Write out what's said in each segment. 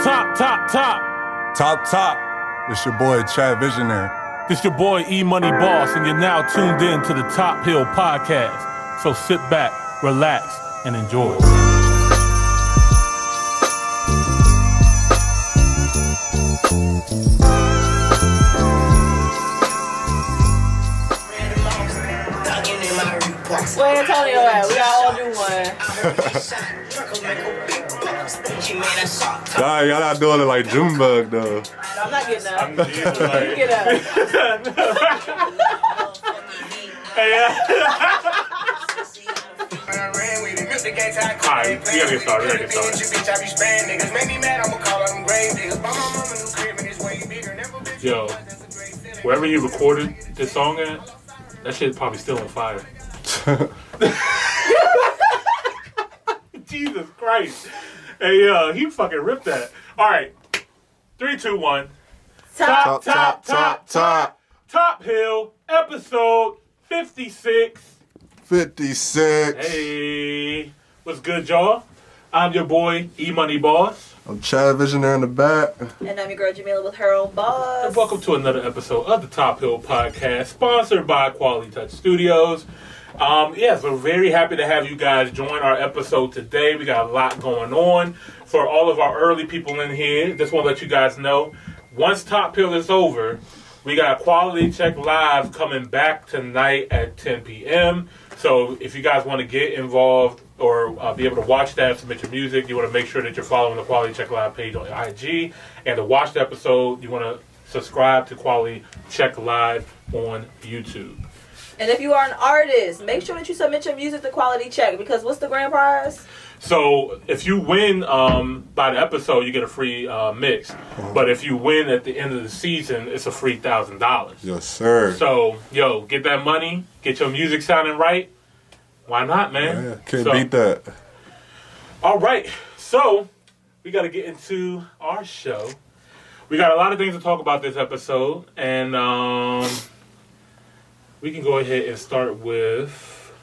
Top. This your boy, Chad Visionary. This your boy, Imani Boss, and you're now tuned in to the Top Hill Podcast. So sit back, relax, and enjoy. Where Antonio at? We all do one. Nah, y'all not doing it like Junebug though. I'm not getting up. I'm just like, You get up. Alright, we gotta get started. Yo, wherever you recorded this song at, that shit's probably still on fire. Jesus Christ. Hey, he fucking ripped that. Alright. 3, 2, 1. Top Hill, episode 56. 56. Hey, what's good, y'all? I'm your boy, E-Money Boss. I'm Chad Visionary in the back. And I'm your girl Jamila with her own boss. And welcome to another episode of the Top Hill Podcast, sponsored by Quality Touch Studios. Yes, we're very happy to have you guys join our episode today. We got a lot going on. For all of our early people in here, just want to let you guys know, once Top Hill is over, we got Quality Check Live coming back tonight at 10 p.m. So if you guys want to get involved or be able to watch that, submit your music, you want to make sure that you're following the Quality Check Live page on IG. And to watch the episode, you want to subscribe to Quality Check Live on YouTube. And if you are an artist, make sure that you submit your music to Quality Check, because what's the grand prize? So if you win by the episode, you get a free mix. But if you win at the end of the season, it's a free $1,000. Yes, sir. So, get that money, get your music sounding right. Why not, man? Yeah, can't beat that. All right. So we got to get into our show. We got a lot of things to talk about this episode. And we can go ahead and start with,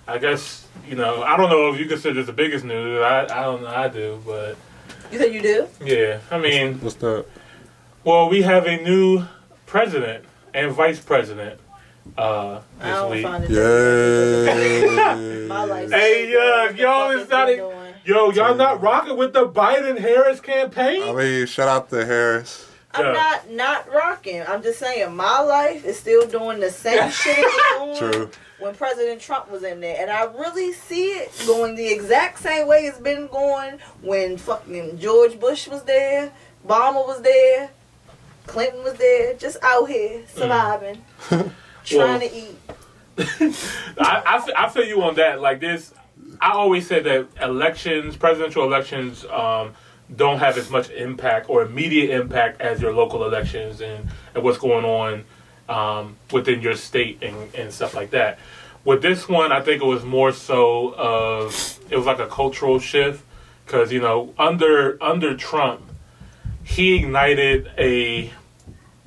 I guess, I don't know if you consider this the biggest news. I don't know. I do, but... You said you do? Yeah. I mean... What's that? Well, we have a new president and vice president this week. Yay. My life. Hey, y'all is not... y'all not rocking with the Biden-Harris campaign? I mean, shout out to Harris. I'm not rocking. I'm just saying my life is still doing the same shit it was doing True. when President Trump was in there. And I really see it going the exact same way it's been going when fucking George Bush was there, Obama was there, Clinton was there, just out here surviving, trying to eat. I feel you on that. Like this, I always say that presidential elections, don't have as much impact or immediate impact as your local elections and what's going on within your state and stuff like that. With this one, I think it was more so it was like a cultural shift because, under Trump, he ignited a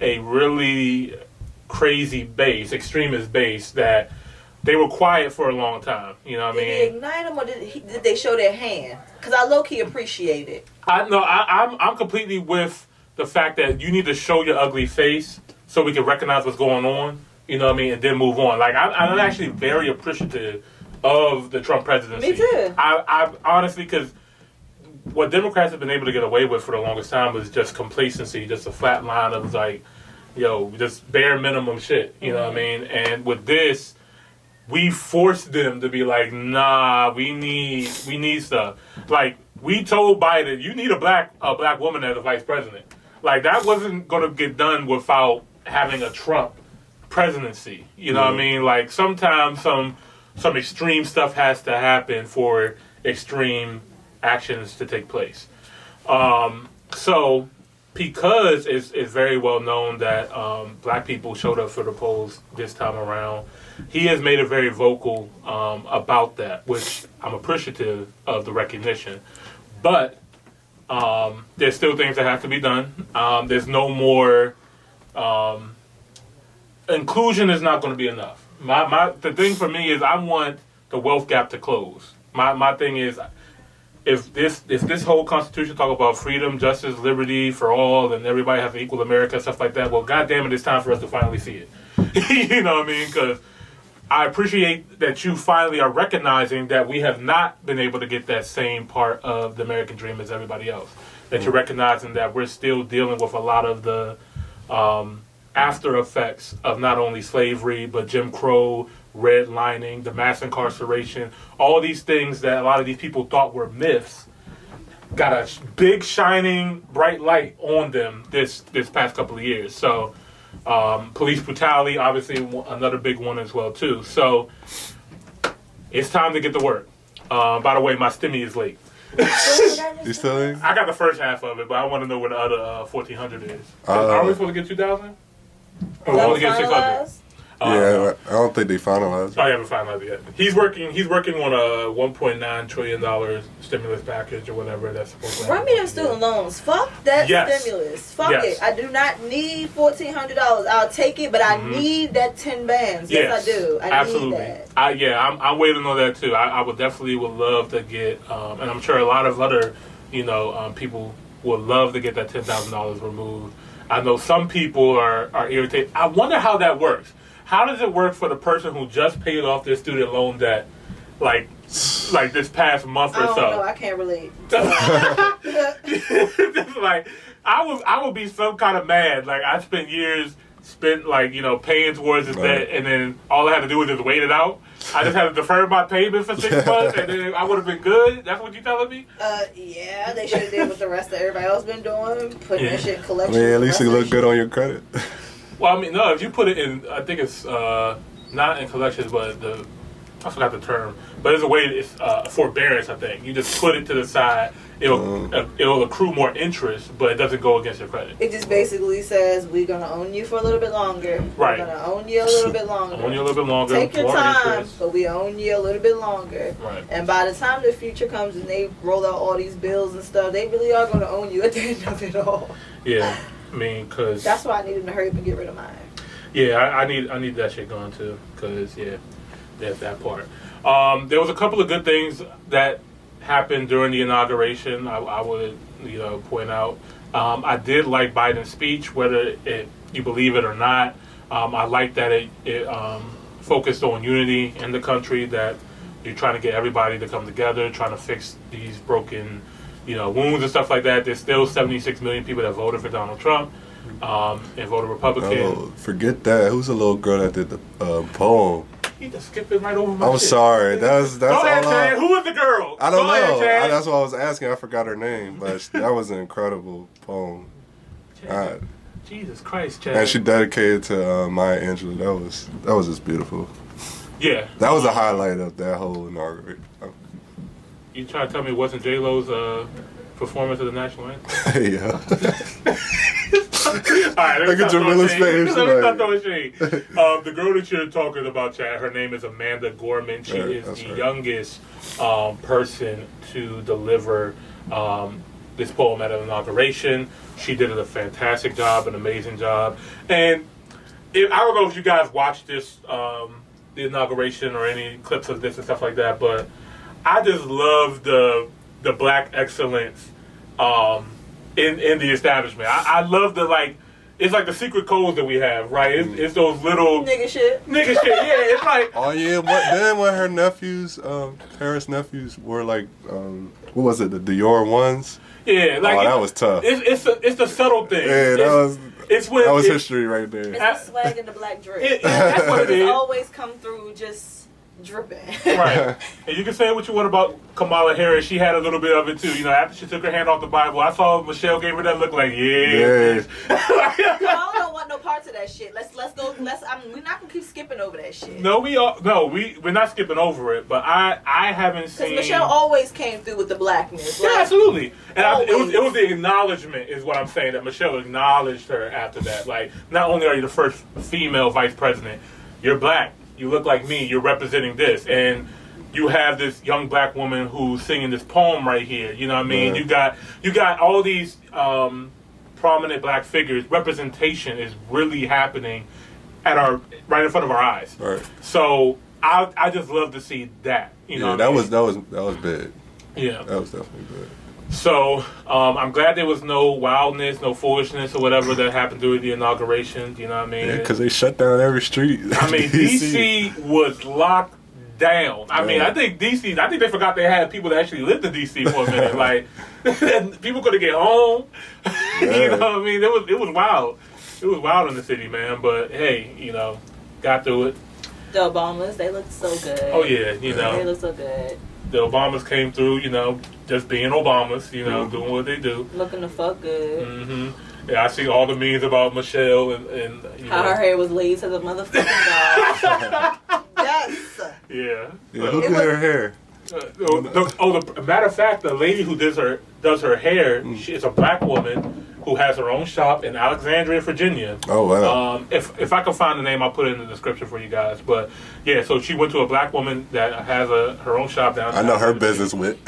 really crazy base, extremist base that they were quiet for a long time. You know what I mean? Did he ignite them or did they show their hand? Because I low-key appreciate it. I'm completely with the fact that you need to show your ugly face so we can recognize what's going on. You know what I mean? And then move on. Like, I'm actually very appreciative of the Trump presidency. Me too. I honestly, because what Democrats have been able to get away with for the longest time was just complacency, just a flat line of like, just bare minimum shit. You know what I mean? And with this, we forced them to be like, nah, we need stuff. Like, we told Biden, you need a black woman as a vice president. Like, that wasn't going to get done without having a Trump presidency. You know what I mean? Like, sometimes some extreme stuff has to happen for extreme actions to take place. So, because it's very well known that black people showed up for the polls this time around, he has made it very vocal about that, which I'm appreciative of the recognition. But there's still things that have to be done. There's no more... inclusion is not going to be enough. The thing for me is I want the wealth gap to close. My thing is, if this whole Constitution talk about freedom, justice, liberty for all, and everybody has an equal America, stuff like that, well, goddamn it, it's time for us to finally see it. You know what I mean? Because I appreciate that you finally are recognizing that we have not been able to get that same part of the American dream as everybody else. That you're recognizing that we're still dealing with a lot of the after effects of not only slavery, but Jim Crow, redlining, the mass incarceration, all these things that a lot of these people thought were myths, got a big, shining, bright light on them this past couple of years. So, police brutality, obviously, another big one as well, too. So, it's time to get to work. By the way, my stimmy is late. You still in? I got the first half of it, but I want to know where the other 1,400 is. Are we supposed to get 2,000? Or we only get 600? Yeah, I don't think they finalized it. I haven't finalized it yet. He's working on a $1.9 trillion stimulus package or whatever that's supposed to Run me them student loans. Fuck that stimulus. Fuck it. I do not need $1,400. I'll take it, but I need that 10 bands. Yes, I do. I need that. I'm waiting on that too. I would love to get, and I'm sure a lot of other, people would love to get that $10,000 removed. I know some people are irritated. I wonder how that works. How does it work for the person who just paid off their student loan debt, like this past month or so? I don't know. I can't relate. Like, I would be some kind of mad. Like, I spent years paying towards this debt, and then all I had to do was just wait it out. I just had to defer my payment for 6 months, and then I would have been good. That's what you telling me? Yeah, they should have did what the rest of everybody else been doing, putting that shit in collection. I mean, at least it look good on your credit. Well, I mean, no, if you put it in, I think it's not in collections, but I forgot the term, but there's a way, it's forbearance, I think. You just put it to the side, it'll accrue more interest, but it doesn't go against your credit. It just basically says, we're going to own you for a little bit longer. Right. We're going to own you a little bit longer. Own you a little bit longer. Take your time, interest. but we own you a little bit longer. Right. And by the time the future comes and they roll out all these bills and stuff, they really are going to own you at the end of it all. Yeah. I mean, because that's why I needed to hurry up and get rid of mine. Yeah, I need that shit going too, because there's that part. There was a couple of good things that happened during the inauguration. I would point out. I did like Biden's speech, whether you believe it or not. I like that it focused on unity in the country. That you're trying to get everybody to come together, trying to fix these broken wounds and stuff like that. There's still 76 million people that voted for Donald Trump and voted Republican. Oh, forget that. Who's the little girl that did the poem? You just skipping right over my I'm shit. sorry. That's Go ahead, Chad. Who was the girl? I don't know. Ahead, that's what I was asking. I forgot her name, but that was an incredible poem. Jesus Christ, Chad. And she dedicated to Maya Angelou. That was just beautiful. Yeah. That was a highlight of that whole inauguration. You trying to tell me it wasn't J-Lo's performance of the national anthem? Yeah. All right, look at Jamila's face. Let me start throwing shade. The girl that you're talking about, Chad, her name is Amanda Gorman. She is the youngest person to deliver this poem at an inauguration. She did a fantastic job, an amazing job. And I don't know if you guys watched this, the inauguration or any clips of this and stuff like that, but I just love the black excellence in the establishment. I love it's like the secret codes that we have, right? It's those little nigga shit. Yeah, it's like when her nephews, Paris nephews were like, what was it, the Dior ones? Yeah, that was tough. It's the subtle thing. Yeah, that was history right there. It's the swag and the black drip. That's what it is. Always come through just dripping. Right. And you can say what you want about Kamala Harris. She had a little bit of it too. After she took her hand off the Bible, I saw Michelle gave her that look like, yeah. Kamala don't want no parts of that shit. Let's go. We're not gonna keep skipping over that shit. No, we're not skipping over it. But I haven't seen. Because Michelle always came through with the blackness. Yeah, absolutely. And it was the acknowledgement, is what I'm saying, that Michelle acknowledged her after that. Like, not only are you the first female vice president, you're black. You look like me. You're representing this, and you have this young black woman who's singing this poem right here. You know what I mean? Yeah. You got all these prominent black figures. Representation is really happening right in front of our eyes. Right. So I just love to see that. That was big. Yeah. That was definitely good. So I'm glad there was no wildness, no foolishness or whatever that happened during the inauguration. You know what I mean? Yeah, because they shut down every street. I mean, DC was locked down. I mean, I think they forgot they had people that actually lived in DC for a minute. Like, people couldn't get home. You know what I mean? It was wild. It was wild in the city, man. But hey, you know, got through it. The Obamas, they looked so good. Oh yeah, you know, they look so good. The Obamas came through, you know, just being Obamas, you know, doing what they do. Looking the fuck good. Mm-hmm. Yeah, I see all the memes about Michelle and you how know. her hair was laid to the motherfucking guy. Yes. Yeah. Who did her hair? The matter of fact, the lady who does her hair, she is a black woman who has her own shop in Alexandria, Virginia. Oh wow! If I can find the name, I'll put it in the description for you guys. But yeah, so she went to a black woman that has her own shop down. I know her business went.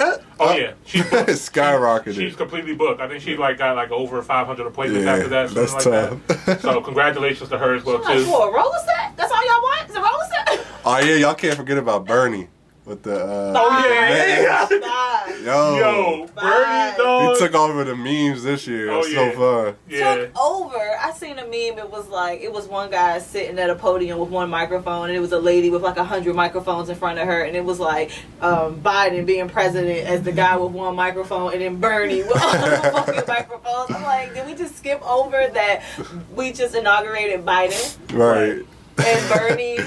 Oh yeah, she's skyrocketed. She's completely booked. I think she's got over 500 appointments Yeah, after that. that's like tough. That. So congratulations to her as well too. For a roller set? That's all y'all want? Is a roller set? Oh yeah, y'all can't forget about Bernie with the. Yeah. Yo, Bernie, dog. He took over the memes this year. Oh, It's so fun. Yeah. Took over. I seen a meme. It was one guy sitting at a podium with one microphone, and it was a lady with 100 microphones in front of her, and it was Biden being president as the guy with one microphone, and then Bernie with all the fucking microphones. I'm like, did we just skip over that? We just inaugurated Biden, Right. and Bernie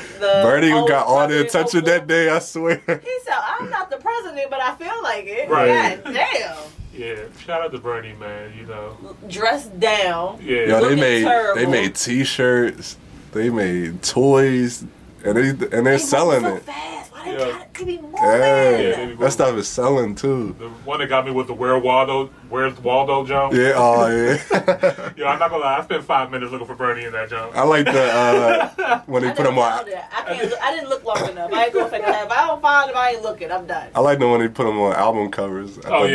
Who got all the attention that day, I swear. He said, "I'm not the president, but I feel like it." Right. God damn. Yeah, shout out to Bernie, man. You know, Dressed down. yeah. Yo, Looking terrible. they made T-shirts, they made toys, and they're selling so it. Fast. Why they Yeah. gotta be moving? Yeah, that stuff is selling too. The one that got me was the Where's Waldo jump. Yeah, oh yeah. Yo, I'm not gonna lie, I spent 5 minutes looking for Bernie in that jump. I like the when they put them on. I didn't look long enough. I ain't gonna figure that. If I don't find him, I ain't looking. I'm done. I like the when they put them on album covers. I thought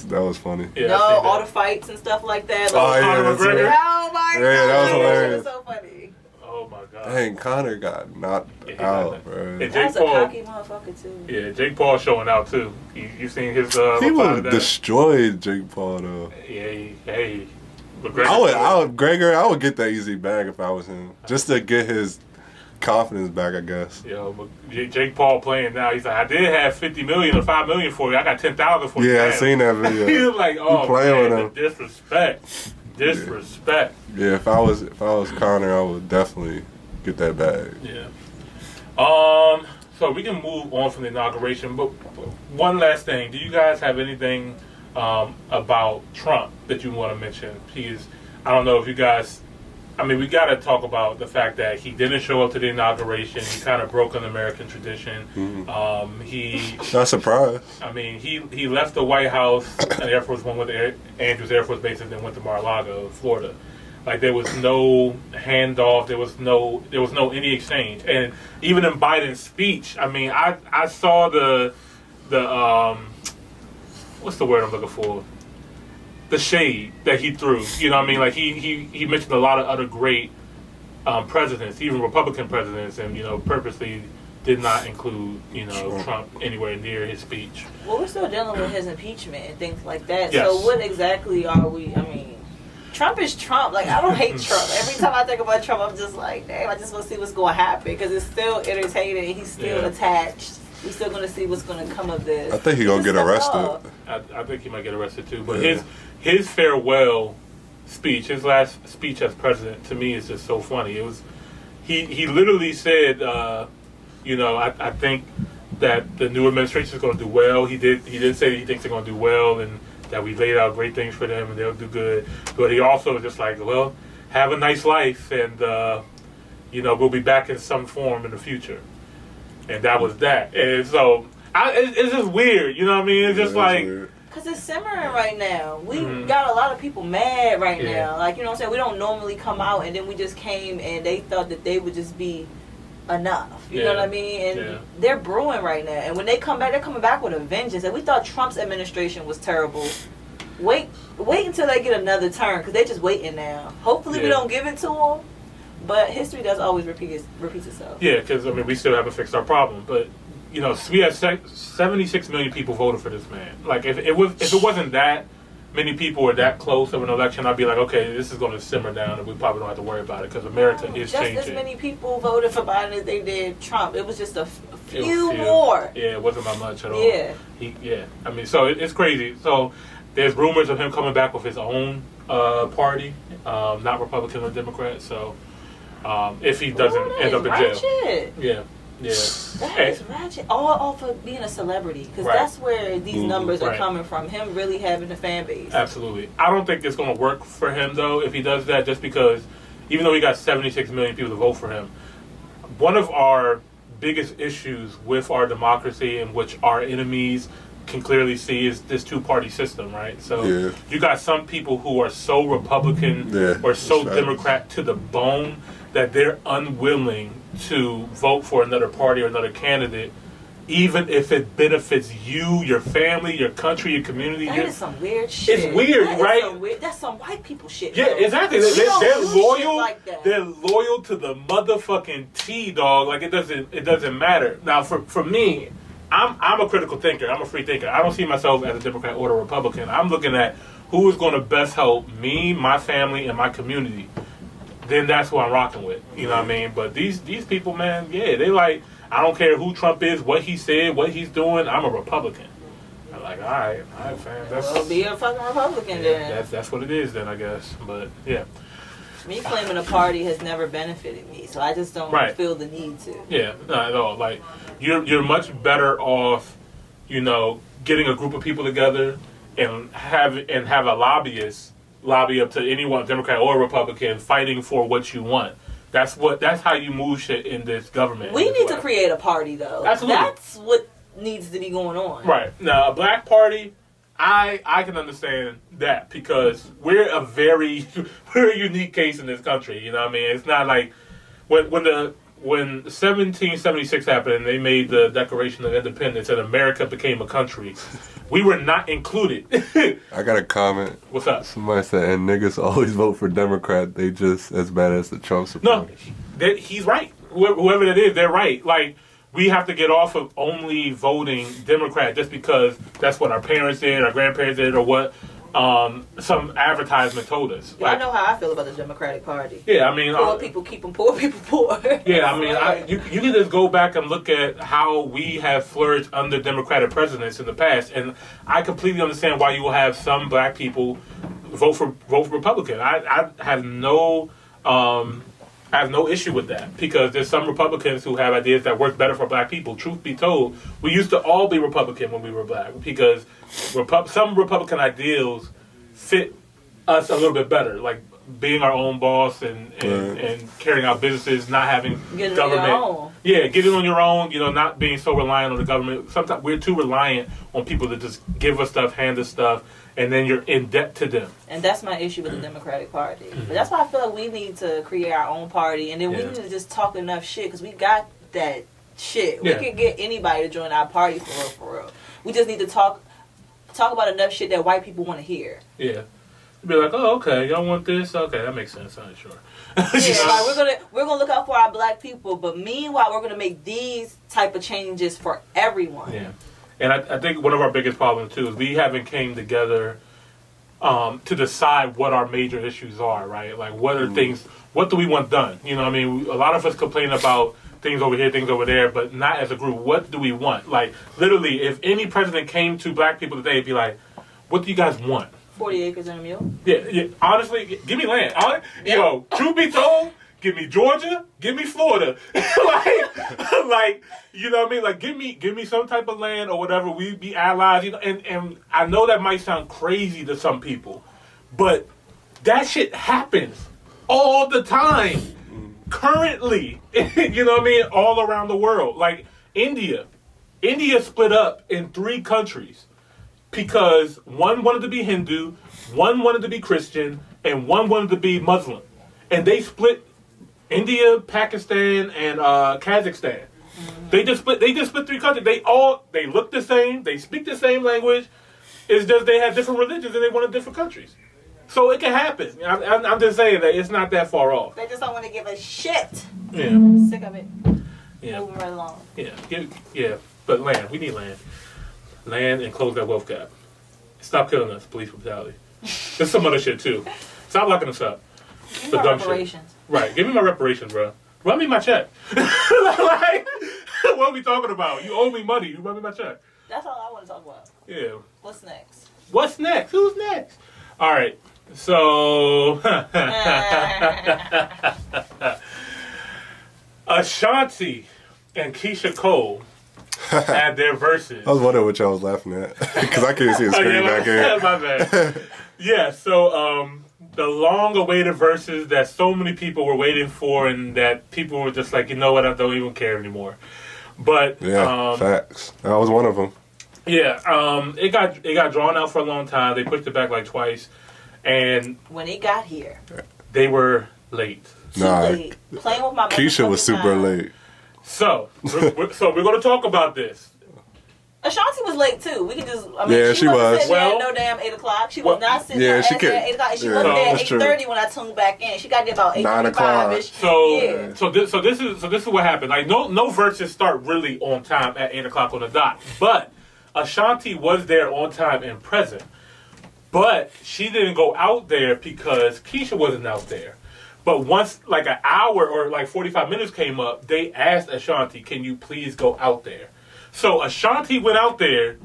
that was funny. Yeah, No, I seen all that. the fights and stuff like that. Oh, yeah, Conor that's McGregor. right. Oh my god, Yeah, that was shit hilarious. is so funny. Oh my god. Dang, Connor got knocked Yeah, he got out, that. bro. And That Jake was a Paul. cocky motherfucker too. Yeah, Jake Paul showing out too. You seen his He reply to would that? destroy Jake Paul though. Yeah, hey. McGregor I would get that easy bag if I was him, just to get his confidence back, I guess. Yo, Jake Paul playing now. He's like, I did have 50 million or 5 million for you. I got 10,000 for you. Yeah, I Damn. seen that video. He was like, oh playing man, with the disrespect. Yeah, if I was Connor, I would definitely get that bag. Yeah. So we can move on from the inauguration, but one last thing. Do you guys have anything about Trump that you want to mention? I don't know if you guys. I mean, we got to talk about the fact that he didn't show up to the inauguration. He kind of broke an American tradition. Mm-hmm. Not surprised. I mean, he left the White House and Air Force One with the Andrews Air Force Base and then went to Mar-a-Lago, Florida. Like there was no handoff. There was no any exchange. And even in Biden's speech, I mean, I saw the what's the word I'm looking for? The shade that he threw. You know what I mean? Like he mentioned a lot of other great presidents, even Republican presidents, and purposely did not include Trump anywhere near his speech. Well, we're still dealing with his impeachment and things like that. Yes. So what exactly are we? I mean, Trump is Trump. Like, I don't hate Trump. Every time I think about Trump, I'm just like, damn, I just want to see what's going to happen because it's still entertaining. He's still attached. We're still going to see what's going to come of this. I think he's going to get arrested. I think he might get arrested too. But his farewell speech, his last speech as president, to me is just so funny. It was he literally said, I think that the new administration is going to do well. He did say that he thinks they're going to do well and that we laid out great things for them and they'll do good. But he also was just like, well, have a nice life and we'll be back in some form in the future. And that was that. And so it's just weird, you know what I mean? It's just like weird. Because it's simmering right now. We got a lot of people mad right Yeah. now. Like, you know what I'm saying? We don't normally come out and then we just came and they thought that they would just be enough. You know what I mean? And they're brewing right now. And when they come back, they're coming back with a vengeance. And we thought Trump's administration was terrible. Wait until they get another term because they're just waiting now. Hopefully we don't give it to them. But history does always repeat itself. Yeah, because, I mean, we still haven't fixed our problem. But we had 76 million people voted for this man. Like, if it wasn't that many people were that close of an election, I'd be like, okay, this is going to simmer down, and we probably don't have to worry about it because America is changing. Just as many people voted for Biden as they did Trump. It was just a few more. Yeah, it wasn't by much at all. Yeah. I mean, so it's crazy. So there's rumors of him coming back with his own party, not Republican or Democrat. So if he doesn't end up in jail. Yeah. That is ratchet. All for being a celebrity, because that's where these numbers are coming from. Him really having a fan base. Absolutely. I don't think it's going to work for him though if he does that. Just because, even though he got 76 million people to vote for him, one of our biggest issues with our democracy, and which our enemies can clearly see, is this two-party system, right? So you got some people who are so Republican or so Democrat to the bone that they're unwilling to vote for another party or another candidate, even if it benefits you, your family, your country, your community. That is some weird shit. It's weird, right? That's some white people shit. Yeah, though. Exactly. They're loyal. Like that. They're loyal to the motherfucking T, dog. Like, it doesn't matter. Now, for me, I'm a critical thinker. I'm a free thinker. I don't see myself as a Democrat or a Republican. I'm looking at who is going to best help me, my family, and my community. Then that's who I'm rocking with. You know what I mean? But these people, man, they like, I don't care who Trump is, what he said, what he's doing. I'm a Republican. I'm like, all right, fam. Well, be a fucking Republican then. That's what it is then, I guess. But yeah. Me claiming a party has never benefited me, so I just don't feel the need to. Yeah, not at all. Like, you're much better off, getting a group of people together and have a lobbyist lobby up to anyone, Democrat or Republican, fighting for what you want. That's how you move shit in this government. We need to create a party, though. Absolutely. That's what needs to be going on. Right. Now, a black party, I can understand that, because we're a unique case in this country. You know what I mean? It's not like when 1776 happened and they made the Declaration of Independence and America became a country, we were not included. I got a comment. What's up? Somebody said, and niggas always vote for Democrat. They just as bad as the Trump supporters. No, he's right. Whoever that is, they're right. Like, we have to get off of only voting Democrat just because that's what our parents did, our grandparents did, or what some advertisement told us. Yeah, I know how I feel about the Democratic Party. Yeah, I mean, poor people keep them, poor people poor. Yeah, I mean, you can just go back and look at how we have flourished under Democratic presidents in the past, and I completely understand why you will have some black people vote for Republican. I have no issue with that, because there's some Republicans who have ideas that work better for black people. Truth be told, we used to all be Republican when we were black, because some Republican ideals fit us a little bit better, like being our own boss and carrying out businesses, not having government. Yeah, getting on your own, not being so reliant on the government. Sometimes we're too reliant on people to just give us stuff, hand us stuff, and then you're in debt to them. And that's my issue with the Democratic Party. But that's why I feel like we need to create our own party, and then we need to just talk enough shit, because we got that shit. We can get anybody to join our party for real. We just need to talk about enough shit that white people want to hear. Yeah. Be like, oh, okay, y'all want this? Okay, that makes sense. I'm sure. Like we're gonna look out for our black people, but meanwhile we're gonna make these type of changes for everyone. Yeah, and I think one of our biggest problems too is we haven't came together to decide what our major issues are. Right, like what are things? What do we want done? You know what I mean? A lot of us complain about things over here, things over there, but not as a group. What do we want? Like, literally, if any president came to black people today, it'd be like, what do you guys want? 40 acres and a mule? Yeah. Honestly, give me land. Truth be told, give me Georgia, give me Florida. like, you know what I mean? Like, give me some type of land or whatever. We be allies, and I know that might sound crazy to some people, but that shit happens all the time. Currently, you know what I mean? All around the world. Like, India split up in 3 countries. Because one wanted to be Hindu, one wanted to be Christian, and one wanted to be Muslim. And they split India, Pakistan, and Kazakhstan. They just split 3 countries. They look the same, they speak the same language. It's just they have different religions and they wanted different countries. So it can happen. I'm just saying that it's not that far off. They just don't want to give a shit. Yeah. I'm sick of it. Yeah. Moving right along. Yeah. But land, we need land. Land and close that wealth gap. Stop killing us, police brutality. There's some other shit too. Stop locking us up. Give me my reparations. Shit. Right, give me my reparations, bro. Run me my check. Like, what are we talking about? You owe me money. You run me my check. That's all I want to talk about. Yeah. What's next? What's next? Who's next? All right. So, Ashanti and Keyshia Cole had their verses. I was wondering what y'all was laughing at because I couldn't see the screen back here. My bad. Yeah. So, the long-awaited verses that so many people were waiting for, and that people were just like, you know what, I don't even care anymore. But yeah, facts. I was one of them. Yeah, it got drawn out for a long time. They pushed it back like twice, and when it got here, they were late. Too late. Playing with my Keyshia was super late. So we're going to talk about this. Ashanti was late too. We could just. She was. Sitting there at no damn 8:00. She was not sitting there at 8:00. She wasn't there at 8:30 when I tuned back in. She got there about 8:45ish. So this is what happened. Like no verses start really on time at 8:00 on the dot, but Ashanti was there on time and present. But she didn't go out there because Keyshia wasn't out there. But once like an hour or like 45 minutes came up, they asked Ashanti, "Can you please go out there?" So Ashanti went out there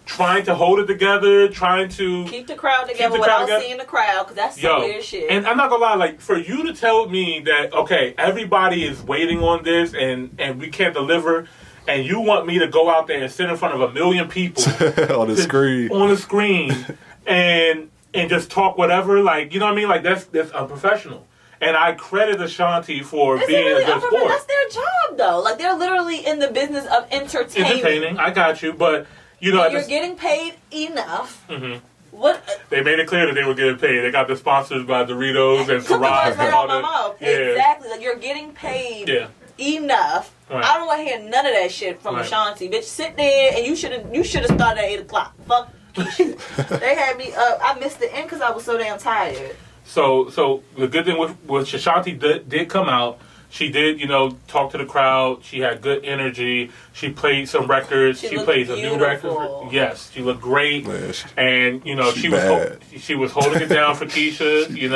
trying to hold it together, trying to keep the crowd together without seeing the crowd, because that's some weird shit. And I'm not gonna lie, like for you to tell me that, okay, everybody is waiting on this and we can't deliver, and you want me to go out there and sit in front of 1 million people on the screen and just talk whatever, like, you know what I mean? Like that's unprofessional. And I credit Ashanti for being a good sport. That's their job, though. Like, they're literally in the business of entertaining. I got you, but, you know... You're getting paid enough. Mm-hmm. What? They made it clear that they were getting paid. They got the sponsors by Doritos and Ciroc and all that. Yeah. Exactly. Like, you're getting paid enough. Right. I don't want to hear none of that shit from Ashanti. Bitch, sit there, and you should have started at 8:00. Fuck Keyshia. They had me up. I missed the end because I was so damn tired. So the good thing with Ashanti did come out. She did, talk to the crowd. She had good energy. She played some records. She played some new records. Yes, she looked great. Yeah, and she was holding it down for Keyshia. She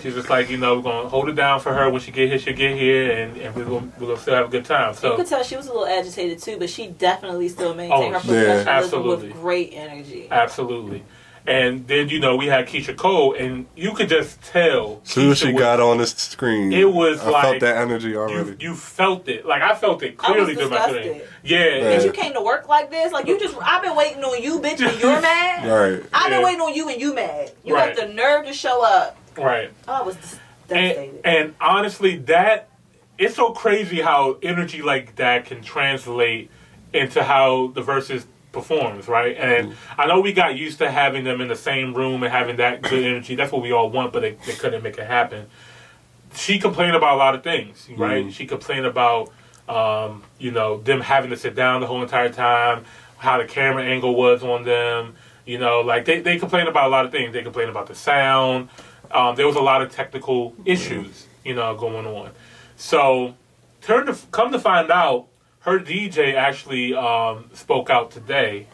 was just like, we're gonna hold it down for her. When she get here, she'll get here, and we're gonna still have a good time. So you could tell she was a little agitated too, but she definitely still maintained her professionalism with great energy. Absolutely. And then, we had Keyshia Cole, and you could just tell. As soon as she got on the screen, it was I felt that energy already. You felt it. Like, I felt it clearly through my screen. Yeah. And you came to work like this? Like, I've been waiting on you, bitch, and you're mad? Right. I've been waiting on you, and you mad. You got the nerve to show up. Right. Oh, I was devastated. And honestly, it's so crazy how energy like that can translate into how the verses performs, right? And I know we got used to having them in the same room and having that good energy. That's what we all want, but they couldn't make it happen. She complained about a lot of things, right? She complained about, them having to sit down the whole entire time, how the camera angle was on them. Like they complained about a lot of things. They complained about the sound. There was a lot of technical issues, going on. So, come to find out, her DJ actually spoke out today.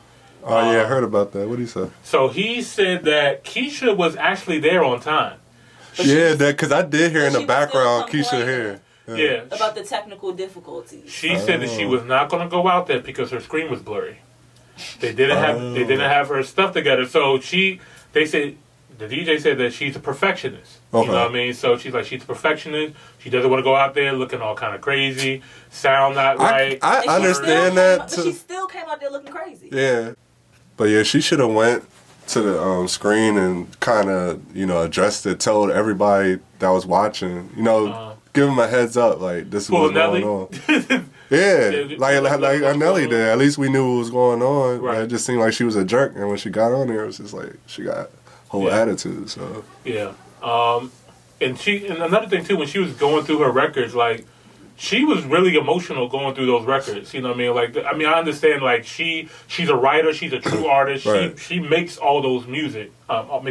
Oh, yeah, I heard about that. What did he say? So he said that Keyshia was actually there on time. Because I did hear in the background Keyshia here. Yeah. About the technical difficulties. She said that she was not going to go out there because her screen was blurry. They didn't have her stuff together. So the DJ said that she's a perfectionist. Okay. You know what I mean? So she's a perfectionist. She doesn't want to go out there looking all kind of crazy, sound not right. I understand that. But she still came out there looking crazy. Yeah. But yeah, she should have went to the screen and kind of, addressed it, told everybody that was watching, give them a heads up, like, this is what's going on. Yeah, like Nelly did. At least we knew what was going on. Right. It just seemed like she was a jerk, and when she got on there, it was just like, she got whole attitude, so. Yeah. And another thing, too, when she was going through her records, like, she was really emotional going through those records. You know what I mean? Like, I understand, like, she's a writer. She's a true artist. Right. She makes all those music.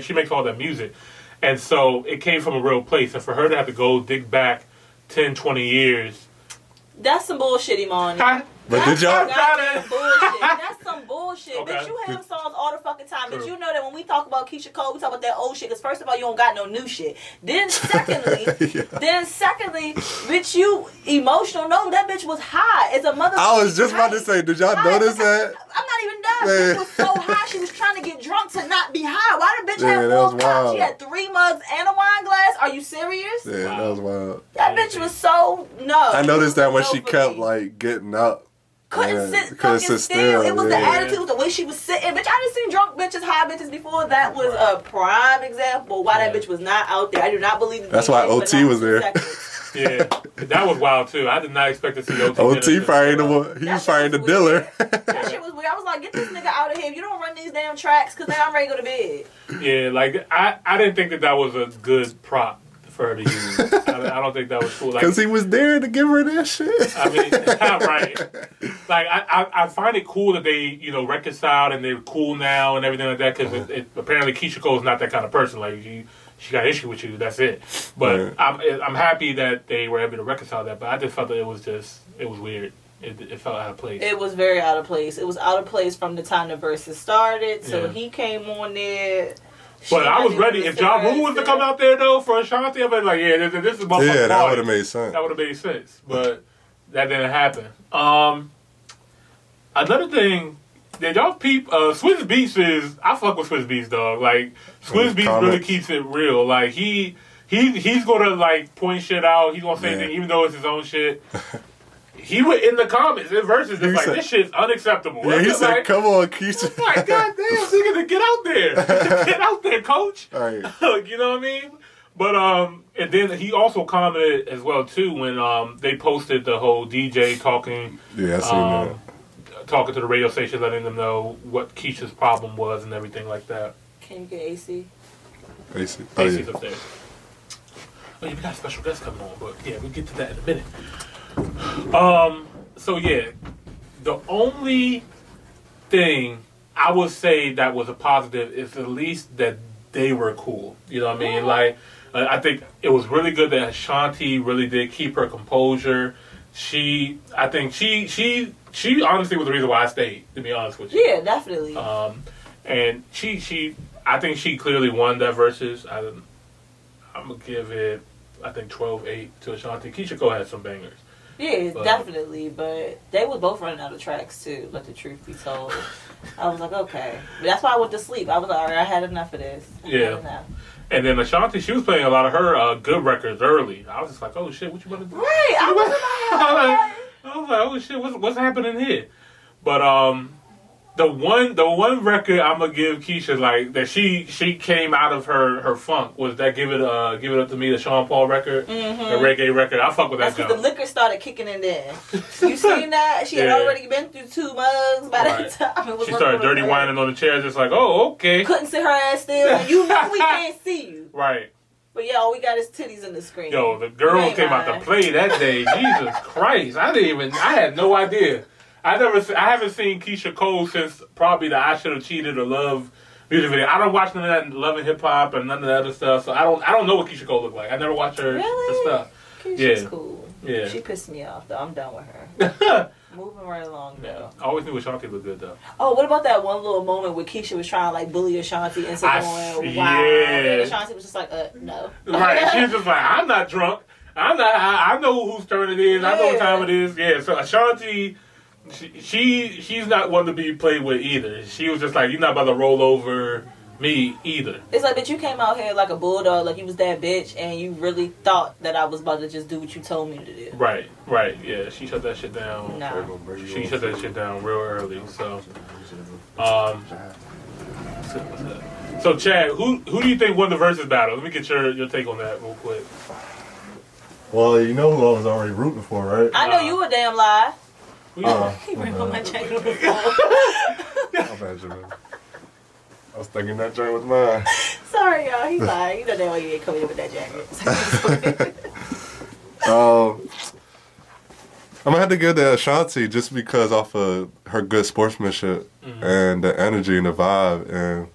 She makes all that music. And so it came from a real place. And for her to have to go dig back 10, 20 years. That's some bullshit, Imani. But did y'all? That's bullshit. That's some bullshit. Okay. Bitch, you have songs all the fucking time. True. But you know that when we talk about Keyshia Cole, we talk about that old shit. Because first of all, you don't got no new shit. Then secondly, bitch, you emotional. No, that bitch was high. It's a mother. I was just about to say, did y'all notice that? I'm not even done. Man. Bitch was so high, she was trying to get drunk to not be high. Why the bitch Yeah, have that was 4 cups? wild. She had 3 mugs and a wine glass. Are you serious? Yeah, that was wild. That bitch was so I noticed that when no she for kept me. like getting up. Couldn't sit couldn't fucking sit still. It was the yeah. attitude, the way she was sitting. Bitch, I done seen drunk bitches, high bitches before. That was a prime example why that bitch was not out there. I do not believe That's why OT was there. Yeah, that was wild too. I did not expect to see OT. OT firing the he was firing the dealer. That shit was weird. I was like, get this nigga out of here. If you don't run these damn tracks, because now I'm ready to go to bed. Yeah, like I didn't think that was a good prop for her to use. I don't think that was cool. Because he was there to give her that shit. I mean, right. Like, I find it cool that they, reconciled and they're cool now and everything like that, because apparently Keyshia Cole's not that kind of person. Like, she got an issue with you, that's it. But I'm happy that they were able to reconcile that, but I just felt that it was weird. It felt out of place. It was very out of place. It was out of place from the time the verses started, so he came on there. But I was ready. If Ja Rule was to come out there, though, for Ashanti, I'd be like, yeah, this is motherfucking Yeah, that party. would have made sense. That would have made sense. But that didn't happen. Another thing, did y'all peep? Swizz Beatz I fuck with Swizz Beatz, dog. Like, Swizz Beatz really keeps it real. Like, he's going to, like, point shit out. He's going to say anything, even though it's his own shit. He was in the comments, in verses, just like, this shit's unacceptable. Yeah, he said, like, come on, Keyshia. I'm like, goddamn, nigga, get out there. Get out there, coach. Right. You know what I mean? But, and then he also commented as well, too, when they posted the whole DJ talking. Yeah, I seen that. Talking to the radio station, letting them know what Keisha's problem was and everything like that. Can you get AC? AC. AC's up there. Oh, yeah, we got a special guest coming on, but yeah, we'll get to that in a minute. So yeah, the only thing I would say that was a positive is at least that they were cool. You know what I mean? Like, I think it was really good that Ashanti really did keep her composure. I think she honestly was the reason why I stayed, to be honest with you. Yeah, definitely. And I think she clearly won that versus. I'm gonna give it, I think 12-8 to Ashanti. Keyshia Cole had some bangers. Yeah, definitely, but they were both running out of tracks too, let the truth be told. I was like, okay. But that's why I went to sleep. I was like, all right, I had enough of this. Yeah. And then Ashanti, she was playing a lot of her good records early. I was just like, oh shit, what you about to do? Right, I was like, oh shit, what's happening here? But the one record I'm gonna give Keyshia, like, that she came out of her funk was that Give It Up to Me, the Sean Paul record, the reggae record. I fuck with that. That's because the liquor started kicking in then. You seen that? She had already been through 2 mugs by that time. It was she started dirty whining on the chair, just like, oh, okay. Couldn't sit her ass still. You know we can't see you. Right. But yeah, all we got is titties in the screen. Yo, the girls came out to play that day. Jesus Christ. I had no idea. I haven't seen Keyshia Cole since probably the I Should Have Cheated or Love music video. I don't watch none of that Love and Hip Hop and none of that other stuff, so I don't know what Keyshia Cole looked like. I never watched her stuff. Keisha's cool. Yeah. She pissed me off though. I'm done with her. Moving right along though. I always knew Ashanti looked good though. Oh, what about that one little moment where Keisha was trying to like bully Ashanti into going wow? And Ashanti was just like, no. Right. She was just like, I'm not drunk. I know whose turn it is. I know what time it is. Yeah. So Ashanti. She's not one to be played with either. She was just like, you're not about to roll over me either. It's like, bitch, you came out here like a bulldog, like you was that bitch, and you really thought that I was about to just do what you told me to do. Right, yeah. She shut that shit down. Nah. She shut that shit down real early. So Chad, who do you think won the versus battle? Let me get your take on that real quick. Well, you know who I was already rooting for, right? I know you a damn lie. He ran on my jacket before. My bad, Jamila. I was thinking that joint was mine. Sorry, y'all. He lied. You know that way you ain't coming in with that jacket. I'm gonna have to give that Ashanti just because off of her good sportsmanship and the energy and the vibe.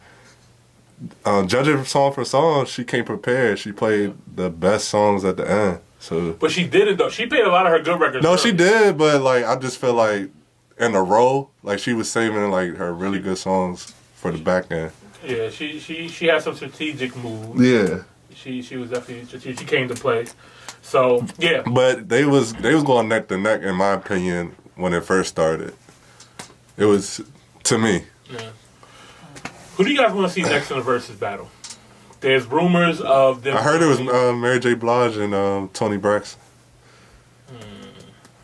And judging song for song, she came prepared. She played the best songs at the end. So, but she didn't though. She played a lot of her good records. No, she did, but like I just feel like in a row. Like she was saving like her really good songs for the back end. Yeah, she had some strategic moves. Yeah. She was definitely strategic. She came to play. So yeah. But they was going neck to neck in my opinion when it first started. It was to me. Yeah. Who do you guys want to see next in the versus battle? There's rumors of them. I heard it was Mary J. Blige and Tony Braxton.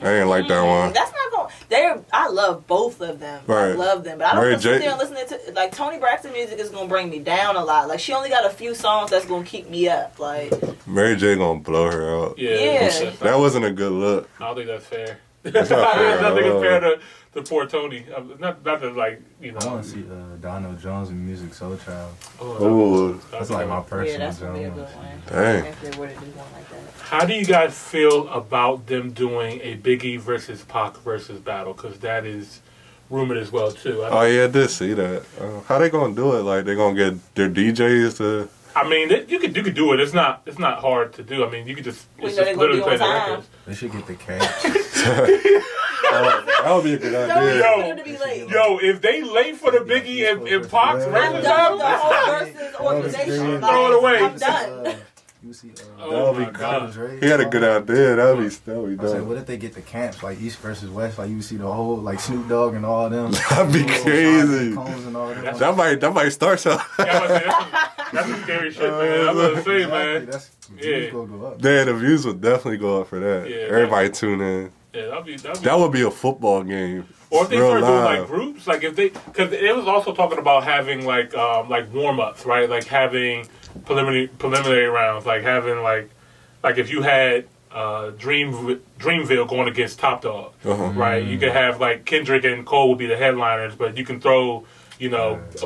I didn't like that one. That's not going. I love both of them. Right. I love them, but I don't Mary want to sit J- there and listen to like Tony Braxton music is gonna bring me down a lot. Like she only got a few songs that's gonna keep me up. Like Mary J. gonna blow her out. Yeah. That wasn't a good look. I don't think that's fair. That's not fair. I don't think it's fair to poor Tony. Not to like I want to see Donald Jones and Music Soul Child. Ooh. That's like my personal that's gonna be a genre. good one. Dang. If they were to do one like that. How do you guys feel about them doing a Biggie versus Pac versus battle? Because that is rumored as well too. Oh yeah, I did see that. How they gonna do it? Like they gonna get their DJs to? I mean, you could do it. It's not hard to do. I mean, you could just We it's know just they gonna literally be play on the time. records. They should get the cash. That would be a good Don't idea. want them to be late. Yo, if they late for the Biggie and Pac's I'm I'm versus done with the battle, whole versus organization. Throw it away. I'm done. You see, Oh That'd my be God. Dre. He had a good idea. That'd be I said, dope. what if they get the camps like East versus West? Like you see the whole like Snoop Dogg and all them. That'd be crazy. Combs and all them. That might start something. That's some scary shit, man. I'm gonna say, man. That's Yeah. gonna go up. Yeah, the views would definitely go up for that. Yeah, Everybody tune in. Yeah, that'd be. That would be a football game. Or if they Real start doing live. like groups, like if they, because it was also talking about having like warm ups, right? Like having preliminary rounds, like having like if you had Dreamville going against Top Dog, right? You could have like Kendrick and Cole would be the headliners, but you can throw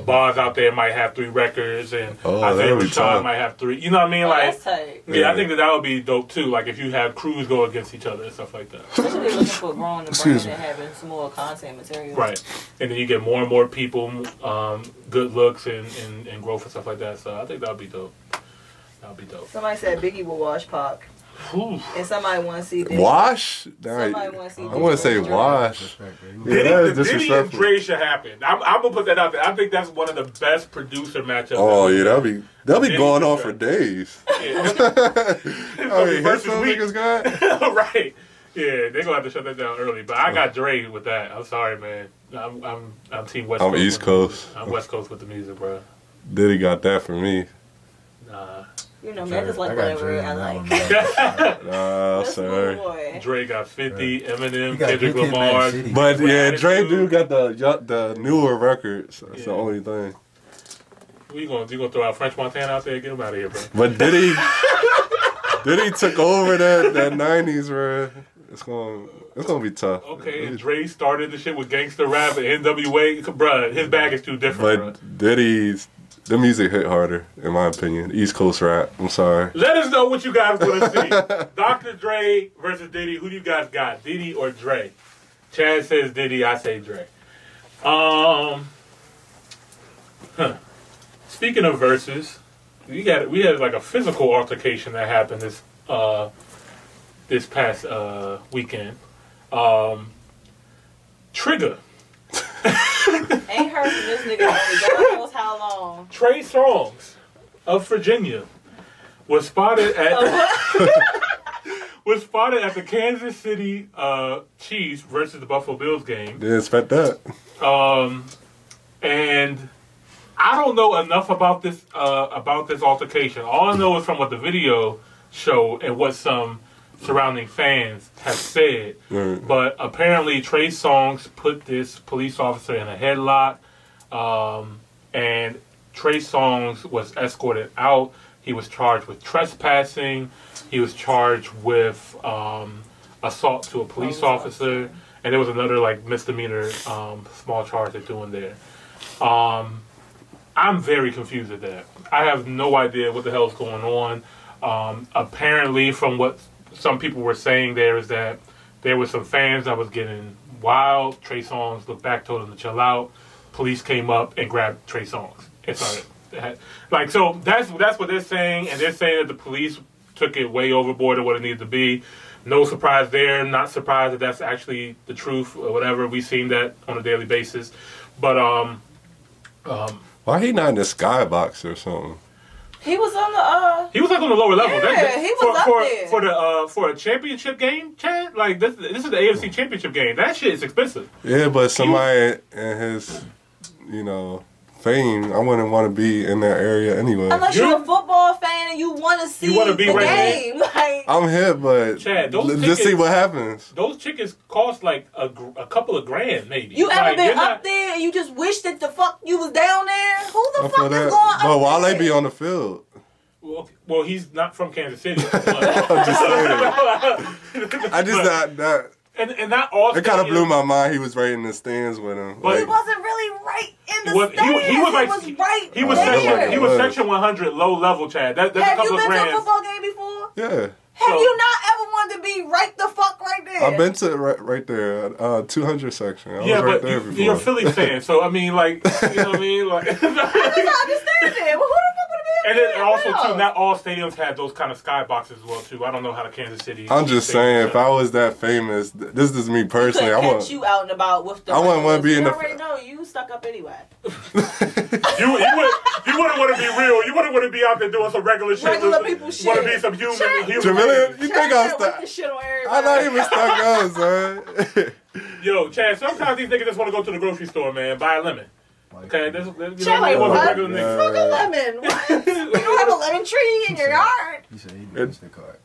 bars out there might have 3 records, and I think that'd be Rashad tough. might have 3. You know what I mean? Oh, Like, that's tight. yeah, I think that would be dope too. Like if you have crews go against each other and stuff like that. Especially looking for growing the brand and having some more content material. Right, and then you get more and more people, good looks and growth and stuff like that. So I think that would be dope. That would be dope. Somebody said Biggie will wash Pac. Whew. And somebody want to see Diddy. Wash? Somebody want to see I want to say Diddy. wash. Respect, bro. Yeah, that is Diddy and disrespectful. Dre should happen. I'm gonna put that out there. I think that's one of the best producer matchups. Oh ever. yeah, they'll be Diddy going and on Dre. for days. Yeah. Oh, yeah, hit versus some week. niggas got. Right. Yeah, they're gonna have to shut that down early. But I got Dre with that. I'm sorry, man. I'm Team West I'm Coast. East Coast. I'm West Coast with the music, bro. Diddy got that for me. Nah. You know, man, just like I got whatever Dre I on that like. one, man. Nah, Let's sorry. move on. Dre got 50, Eminem, He got Kendrick Big Hit Lamar. Man City. But yeah, Attitude. Dre do got the newer records. That's the Yeah. only thing. You gonna throw out French Montana out there? Get him out of here, bro. But Diddy took over that '90s, bro. It's gonna be tough. Okay, and Dre started the shit with gangster rap and NWA. Bruh, his bag is too different, bruh. But the music hit harder, in my opinion. East Coast rap. I'm sorry. Let us know what you guys want to see. Dr. Dre versus Diddy. Who do you guys got? Diddy or Dre? Chad says Diddy. I say Dre. Speaking of verses, we had like a physical altercation that happened this past weekend. Trigger. Ain't heard from this nigga in God knows how long. Trey Songz of Virginia was spotted at the Kansas City Chiefs versus the Buffalo Bills game. Didn't expect that. And I don't know enough about this altercation. All I know is from what the video showed and what some surrounding fans have said. Right. But apparently Trey Songz put this police officer in a headlock, and Trey Songz was escorted out. He was charged with trespassing. He was charged with assault to a police officer, and there was another like misdemeanor small charge they're doing there. I'm very confused at that. I have no idea what the hell is going on. Apparently, from what some people were saying, there is that there were some fans that was getting wild. Trey Songz looked back, told them to chill out. Police came up and grabbed Trey Songz and started. So that's what they're saying, and they're saying that the police took it way overboard of what it needed to be. No surprise there. Not surprised that that's actually the truth or whatever. We've seen that on a daily basis. But why he not in the skybox or something? He was on the he was like on the lower level. Yeah, he was up there. For a championship game, Chad. Like this is the AFC championship game. That shit is expensive. Yeah, but somebody in his, fame, I wouldn't want to be in that area anyway. Unless you're a football fan and you want to see the game. Like, I'm here, but Chad, just see what happens. Those tickets cost like a couple of grand, maybe. You ever been up there and you just wish that the fuck you was down there? Who the fuck is going up there? But why they be on the field? Well, he's not from Kansas City. I'm just saying. I just not. And not all. It kind of blew my mind. He was right in the stands with him. But he wasn't really right in the stands. He was section 100 low level, Chad. That's Have a couple you of been grand. to a football game before? Yeah. Have you not ever wanted to be right the fuck right there? I've been to right there, 200 section. I was right there before. You're a Philly fan, so I mean, like, you know what I mean? Like, I just understand it. Well, who the fuck would have been? And then also too, not all stadiums have those kind of skyboxes as well too. I don't know how the Kansas City. I'm just saying, if I was that famous, this is me personally. I want you out and about with the. I wouldn't want to be in the. You already know you stuck up anyway. you wouldn't want to be real. You wouldn't want to be out there doing some regular shit. Regular people shit. Want to be some human. Jamila, you think I'm stuck? I'm not even stuck up, son. Yo, Chad. Sometimes these niggas just want to go to the grocery store, man, buy a lemon. Okay, this Chad, like, what? Fuck a lemon. What? You don't have a lemon tree in your yard. He said he needs the card.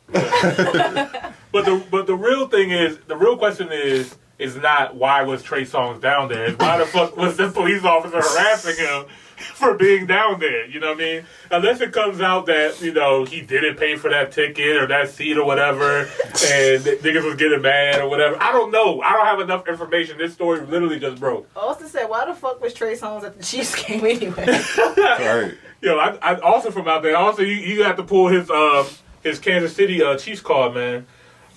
But the real thing is, the real question is not why was Trey Songz down there? It's why the fuck was this police officer harassing him for being down there? You know what I mean? Unless it comes out that, he didn't pay for that ticket or that seat or whatever, and niggas was getting mad or whatever. I don't know. I don't have enough information. This story literally just broke. Austin said, why the fuck was Trey Songz at the Chiefs game anyway? Right. I also from out there. Also, you have to pull his Kansas City Chiefs card, man.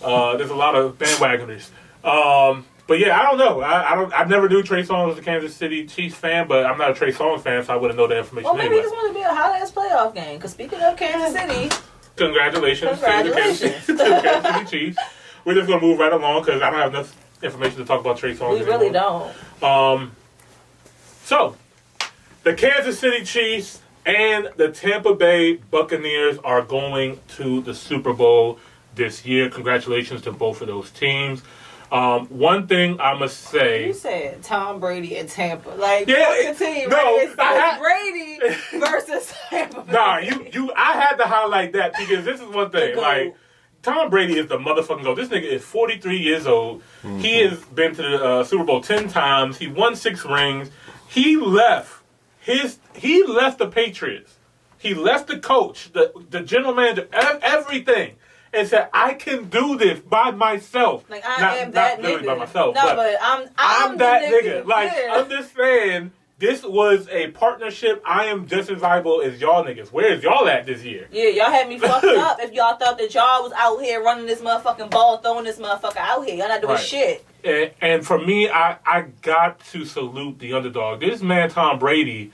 There's a lot of bandwagoners. But yeah, I don't know. I never knew Trey Songz was a Kansas City Chiefs fan, but I'm not a Trey Songz fan, so I wouldn't know that information. Well, maybe anyway. he just wanted to be a hot ass playoff game. Because speaking of Kansas City, congratulations to the Kansas City Chiefs. We're just gonna move right along because I don't have enough information to talk about Trey Songz. We really don't. So the Kansas City Chiefs and the Tampa Bay Buccaneers are going to the Super Bowl this year. Congratulations to both of those teams. One thing I must say. You said Tom Brady and Tampa. Like, yeah, the team, no, right? It's Brady versus Tampa Bay. Nah, I had to highlight that because this is one thing. Like, Tom Brady is the motherfucking GOAT. This nigga is 43 years old. Mm-hmm. He has been to the Super Bowl 10 times. He won 6 rings. He left the Patriots. He left the coach, the general manager, everything. And said, I can do this by myself. Like, I am that nigga. By myself. No, but I'm that nigga. Like, understand, this was a partnership. I am just as valuable as y'all niggas. Where is y'all at this year? Yeah, y'all had me fucked up if y'all thought that y'all was out here running this motherfucking ball, throwing this motherfucker out here. Y'all not doing shit. And for me, I got to salute the underdog. This man, Tom Brady,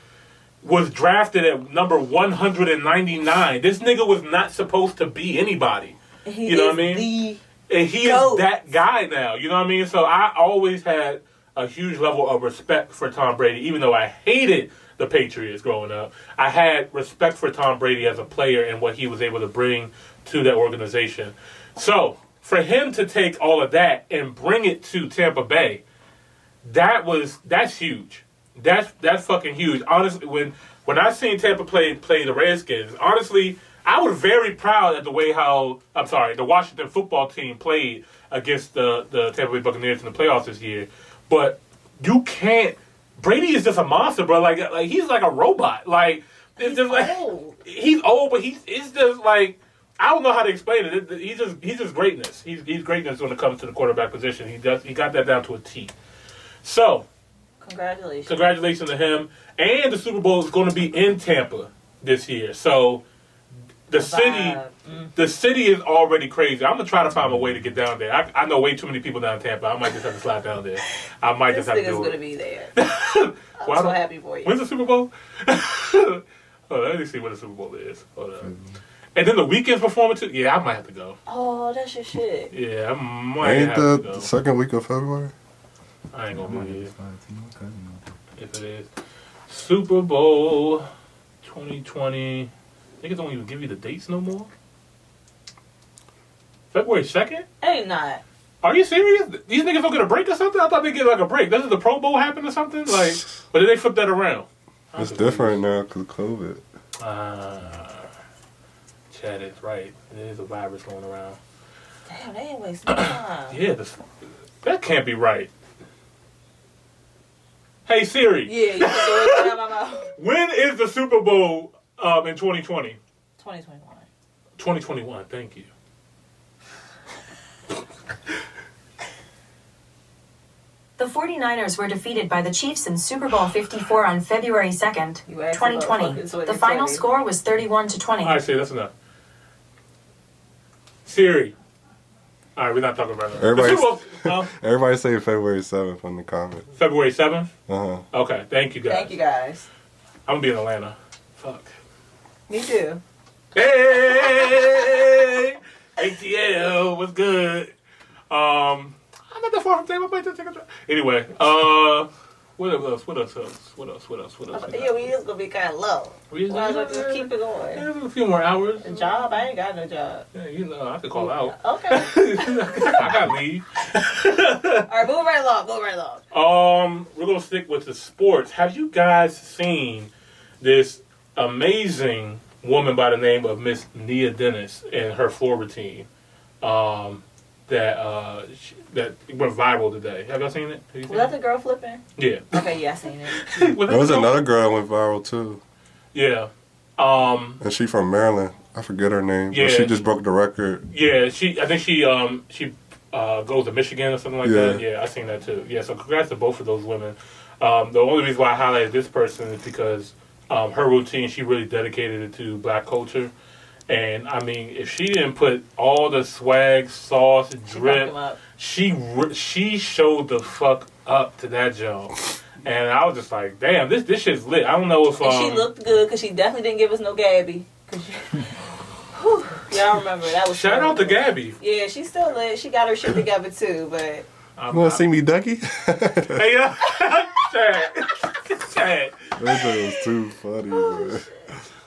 was drafted at number 199. This nigga was not supposed to be anybody. You know what I mean? And he is that guy now. You know what I mean? So I always had a huge level of respect for Tom Brady, even though I hated the Patriots growing up. I had respect for Tom Brady as a player and what he was able to bring to that organization. So for him to take all of that and bring it to Tampa Bay, that's huge. That's fucking huge. Honestly, when I seen Tampa play the Redskins, honestly, I was very proud at the way the Washington football team played against the Tampa Bay Buccaneers in the playoffs this year. But you can't. Brady is just a monster, bro. Like he's like a robot. Like it's just like old. He's old, but it's just like I don't know how to explain it. He's just greatness. He's greatness when it comes to the quarterback position. He got that down to a T. So congratulations to him. And the Super Bowl is going to be in Tampa this year. So the city is already crazy. I'm gonna try to find a way to get down there. I know way too many people down in Tampa. I might just have to slide down there. I might just have to do it. This nigga's gonna be there. I'm so happy for you. When's the Super Bowl? Hold on, let me see what the Super Bowl is. Hold on. And then the Weeknd's performing too. Yeah, I might have to go. Oh, that's your shit. Yeah, I might Ain't have to the go. second week of February? I ain't gonna be here My cousin. if it is. Super Bowl 2020. Niggas don't even give you the dates no more. February 2nd? Ain't not. Are you serious? These niggas don't get a break or something? I thought they get like a break. Doesn't the Pro Bowl happen or something? Like, or did they flip that around? It's different now because of COVID. Chad is right. There is a virus going around. Damn, they ain't wasting no time. Yeah, that can't be right. Hey Siri. Yeah, you can do it. My mouth. When is the Super Bowl in 2020? 2021. 2021, thank you. The 49ers were defeated by the Chiefs in Super Bowl 54 on February 2nd, You asked 2020. about The final score was 31-20. All right, Siri, that's enough. Siri. All right, we're not talking about that. Everybody's- Everybody say February 7th in the comments. February 7th? Uh-huh. Okay, thank you guys. Thank you guys. I'm going to be in Atlanta. Fuck. Me too. Hey! ATL, what's good? I'm not that far from Tampa. I might just take a drive. Anyway, what else? What else? Yeah, we is gonna be kind of low. We Might as well just keep it going. Yeah, a few more hours. A job? I ain't got no job. Yeah, you know, I could call out. Okay. I gotta leave. All right, move right along. Move right along. We're gonna stick with the sports. Have you guys seen this amazing woman by the name of Miss Nia Dennis and her floor routine? That went viral today. Have y'all seen it? Was that the girl flipping? Yeah. Okay, yeah, I seen it. Was There was another girl that went viral too. Yeah. And she from Maryland. I forget her name. Yeah. But she just broke the record. Yeah, I think she goes to Michigan or something like that. Yeah, I seen that too. Yeah, so congrats to both of those women. The only reason why I highlighted this person is because her routine, she really dedicated it to black culture. And I mean, if she didn't put all the swag, sauce, drip, she showed the fuck up to that job. And I was just like, damn, this shit's lit. I don't know if And she looked good because she definitely didn't give us no Gabby. Y'all remember that was shout out to Gabby. Yeah, she's still lit. She got her shit together too, but You want to see me, Dougie? Hey, yeah, Chad. That shit was too funny, man.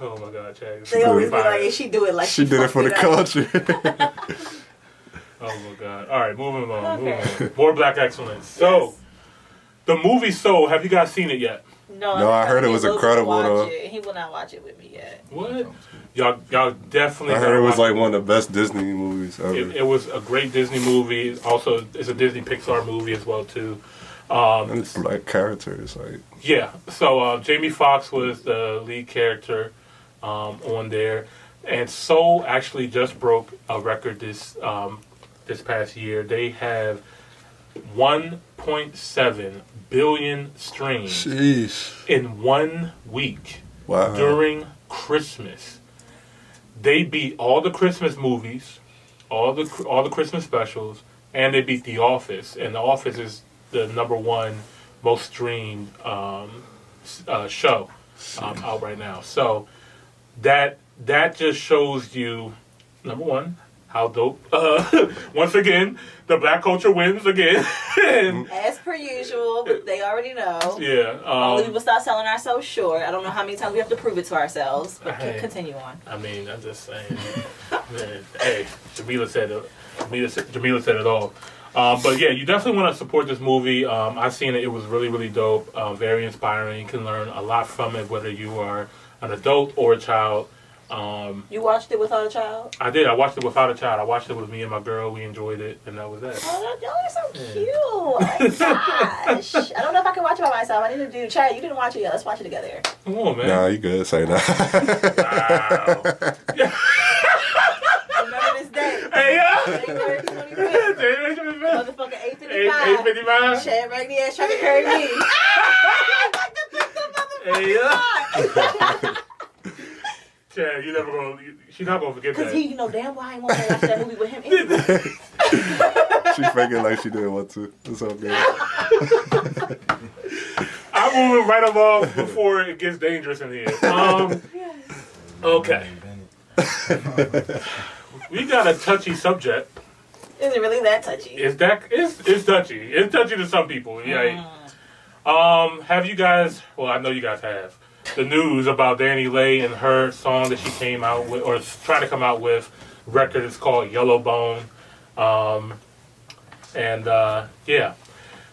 Oh my God, Chad. they always be like, yeah, she do it like She did it for the culture. Oh my God. All right, moving along. Okay. Moving on. More black excellence. So, the movie Soul, have you guys seen it yet? No, I heard it was incredible, though. He will not watch it with me yet. What? Y'all definitely. I heard it was like one of the best Disney movies ever. It was a great Disney movie. Also, it's a Disney Pixar movie as well too. And it's black characters, like. Yeah. So Jamie Foxx was the lead character on there, and Soul actually just broke a record this past year. They have 1.7 billion streams Sheesh. in 1 week. Wow. During Christmas. They beat all the Christmas movies, all the Christmas specials, and they beat The Office. And The Office is the #1 most streamed show out right now. So that just shows you, #1, how dope. Once again, the black culture wins again. As per usual, but they already know. Yeah. Only we will start selling ourselves short. I don't know how many times we have to prove it to ourselves, but continue on. I mean, I'm just saying. Man, hey, Jamila said it. Jamila said it all. But yeah, you definitely want to support this movie. I've seen it. It was really, really dope. Very inspiring. You can learn a lot from it, whether you are an adult or a child. You watched it without a child? I did. I watched it without a child. I watched it with me and my girl. We enjoyed it, and that was that. Oh, y'all are so cute. Oh my gosh. I don't know if I can watch it by myself. I need to do Chad. You didn't watch it yet. Let's watch it together. Come on, man. Nah, you good. Say that. Wow. Remember this day. Hey, yeah. January 25th. Motherfucker 8:55. 8:55. Chad raggedy ass trying to carry me. Hey, yeah. Chad, she's not gonna forget that. Because he, damn well I ain't want to watch that movie with him anyway. She faking like she didn't want to. It's all good. I'm moving right along before it gets dangerous in here. Okay. We got a touchy subject. Is it really that touchy? It's touchy. It's touchy to some people. Yeah. Have you guys? Well, I know you guys have the news about Danny Lay and her song that she came out with, or trying to come out with. Record is called Yellow Bone. Yeah.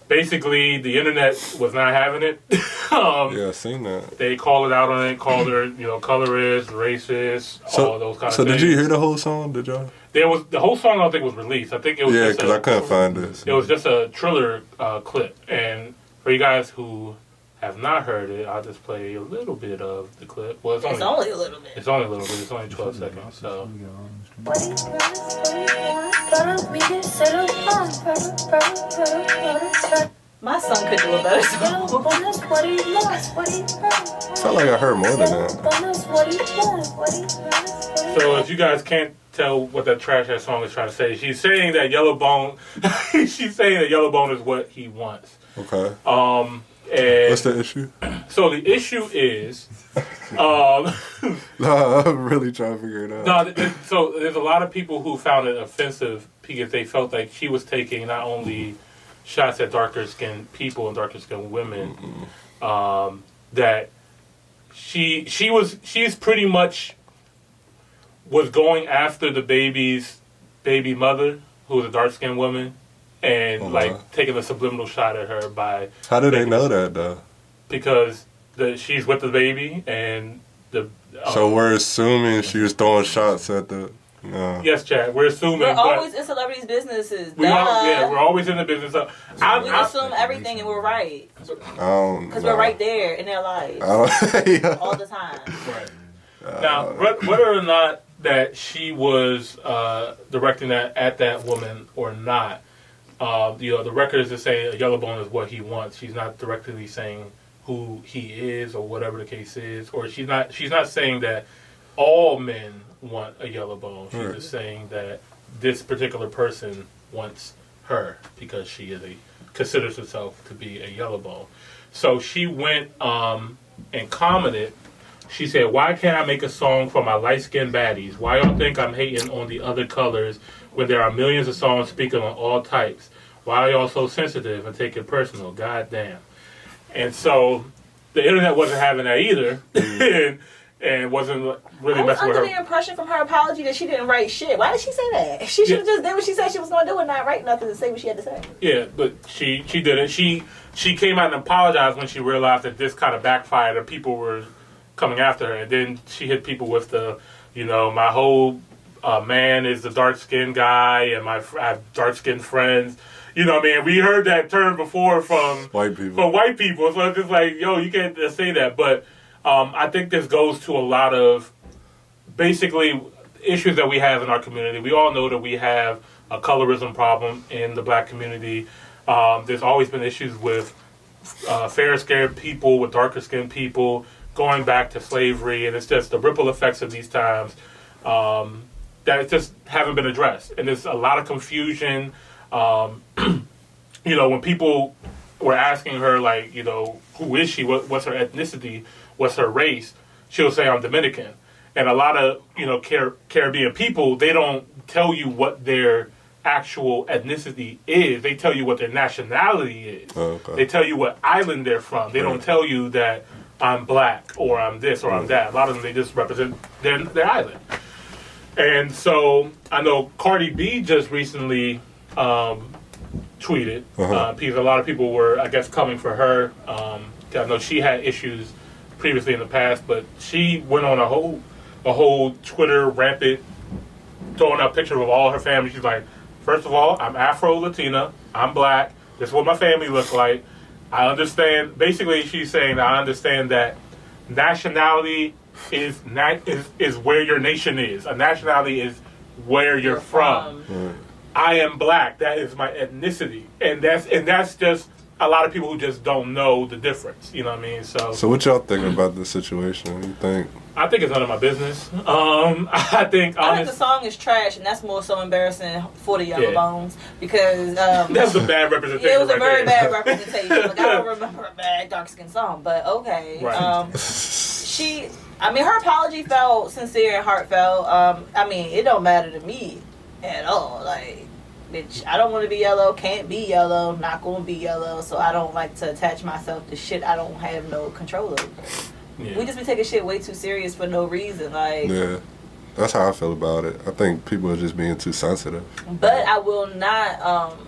Basically, the internet was not having it. Yeah, I seen that. They called it out on it, called her, colorist, racist, all those kind of things. So did you hear the whole song? Did y'all? The whole song I don't think was released. I think it was because I couldn't find this. It was just a Triller clip. And for you guys who have not heard it, I'll just play a little bit of the clip. Well, it's only a little bit. It's only a little bit. It's only 12 seconds. So. My son could do a better song. I felt like I heard more than that. So if you guys can't tell what that trash ass song is trying to say, she's saying that Yellow Bone. She's saying that Yellow Bone is what he wants. Okay. And what's the issue? So the issue is, no, I'm really trying to figure it out. No, so there's a lot of people who found it offensive because they felt like she was taking not only shots at darker skinned people and darker skinned women, that she's pretty much was going after the baby's baby mother, who was a dark skinned woman. And taking a subliminal shot at her by. How do they know that though? Because she's with the baby and the. So we're assuming she was throwing shots at the. Yes, Chad. We're assuming. We're always in celebrities' businesses. We're always in the business. We assume everything and we're right. Because we're right there in their lives all the time. Right. Now, whether or not that she was directing that at that woman or not. The record is just saying Yellow Bone is what he wants. She's not directly saying who he is or whatever the case is, or she's not saying that all men want a yellow bone. She's just saying that this particular person wants her because she considers herself to be a yellow bone. So she went and commented. She said, "Why can't I make a song for my light-skinned baddies? Why y'all think I'm hating on the other colors when there are millions of songs speaking on all types? Why are y'all so sensitive and take it personal? God damn." And so the internet wasn't having that either. And wasn't really messing with her. I was under the impression from her apology that she didn't write shit. Why did she say that? She should have just did what she said she was going to do and not write nothing to say what she had to say. Yeah, but she didn't. She came out and apologized when she realized that this kind of backfired and people were coming after her. And then she hit people with the, my whole man is the dark-skinned guy and I have dark-skinned friends. You know what I mean? We heard that term before from white people. So it's just like, yo, you can't just say that. But I think this goes to a lot of basically issues that we have in our community. We all know that we have a colorism problem in the black community. There's always been issues with fair-skinned people, with darker-skinned people, going back to slavery. And it's just the ripple effects of these times that just haven't been addressed. And there's a lot of confusion. When people were asking her, like, who is she? What's her ethnicity? What's her race? She'll say, I'm Dominican. And a lot of, Caribbean people, they don't tell you what their actual ethnicity is. They tell you what their nationality is. Oh, okay. They tell you what island they're from. They don't tell you that I'm black or I'm this or I'm that. A lot of them, they just represent their island. And so I know Cardi B just recently tweeted because a lot of people were, I guess, coming for her. I know she had issues previously in the past, but she went on a whole Twitter rampant, throwing out pictures of all her family. She's like, first of all, I'm Afro-Latina, I'm black, this is what my family looks like. I understand, basically she's saying I understand that nationality is where your nation is. A nationality is where you're from. I am black. That is my ethnicity, and that's just a lot of people who just don't know the difference. You know what I mean? So what y'all think about this situation? You think? I think it's none of my business. I think the song is trash, and that's more so embarrassing for the Yellow Bones because that's a bad representation. It was a very bad representation. Like, I don't remember a bad dark skin song, but okay. Right. I mean, her apology felt sincere and heartfelt. I mean, it don't matter to me at all. Like, bitch, I don't want to be yellow, can't be yellow, not going to be yellow, so I don't like to attach myself to shit I don't have no control over. Yeah. We just be taking shit way too serious for no reason. Like, yeah, that's how I feel about it. I think people are just being too sensitive. But I will not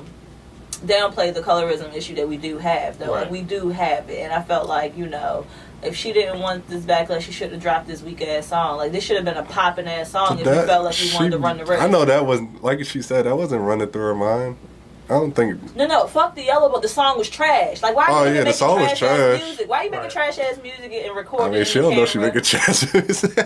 downplay the colorism issue that we do have, though. Right. Like, we do have it, and I felt like, if she didn't want this backlash, she should have dropped this weak ass song. Like, this should have been a popping ass song if we felt like we wanted to run the race. I know that wasn't, like she said, that wasn't running through her mind. I don't think. No, fuck the yellow, but the song was trash. Like, why are you making trash ass music? Why are you making trash ass music and recording? I mean, she don't know she making trash music.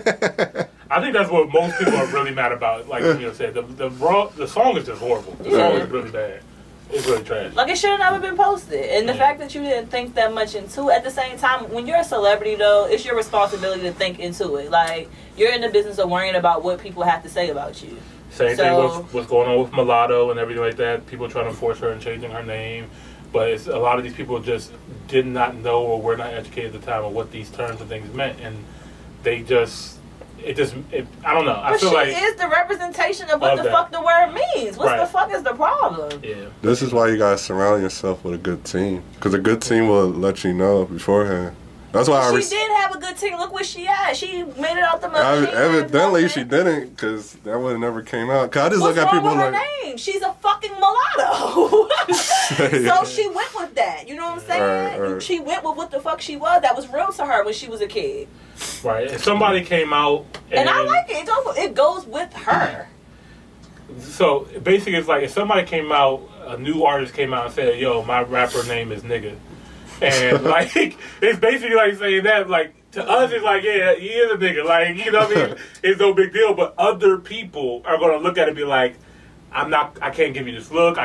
I think that's what most people are really mad about. Like said, the song is just horrible. The song is really bad. It's really trash. Like, it should have never been posted. And the fact that you didn't think that much into it, at the same time, when you're a celebrity, though, it's your responsibility to think into it. Like, you're in the business of worrying about what people have to say about you. Same thing with what's going on with Mulatto and everything like that. People trying to force her and changing her name. But a lot of these people just did not know or were not educated at the time of what these terms and things meant. And they just... I don't know. I feel like she is the representation of what the fuck the word means. What the fuck is the problem? Yeah. This is why you gotta surround yourself with a good team, because a good team will let you know beforehand. That's why she did have a good team. Look where she at. She made it out the mud. Evidently, she didn't, because that would have never came out. Cause I just look at people wrong with like her name? She's a fucking mulatto. So she went with that. You know what I'm saying? Right. She went with what the fuck she was. That was real to her when she was a kid. Right. And somebody came out, and I like it. It goes with her. So basically, it's like if somebody came out, a new artist came out and said, "Yo, my rapper name is nigga." And like it's basically like saying that, like, to us it's like, yeah, he is a nigga, like, you know what I mean? It's no big deal. But other people are gonna look at it and be like, I can't give you this look,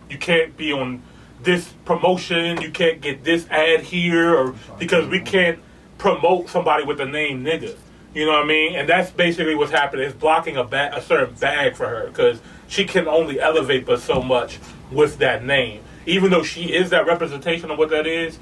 you can't be on this promotion, you can't get this ad here, or because we can't promote somebody with the name nigga. You know what I mean? And that's basically what's happening. It's blocking a certain bag for her, because she can only elevate but so much with that name. Even though she is that representation of what that is,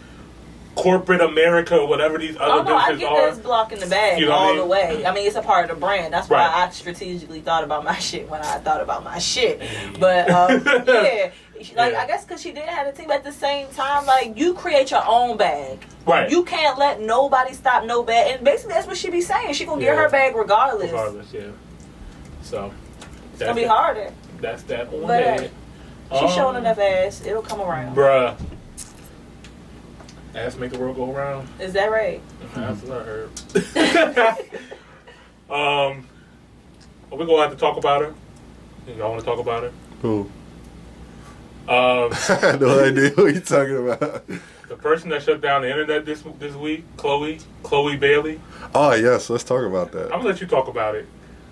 corporate America or whatever these other businesses are. I get that it's blocking the bag all the way. I mean, it's a part of the brand. That's why I strategically thought about my shit when I thought about my shit. But, I guess because she didn't have a team at the same time, like, you create your own bag. Right. You can't let nobody stop no bag. And basically, that's what she be saying. She gonna get her bag regardless. Yeah. So. It's gonna be harder. That's that on that. She's showing enough ass. It'll come around. Bruh. Ass make the world go around. Is that right? That's what I heard. We're going to have to talk about her. Y'all want to talk about her? Who? I have no idea what you're talking about. The person that shut down the internet this week, Chloe Bailey. Oh, yes. Let's talk about that. I'm going to let you talk about it,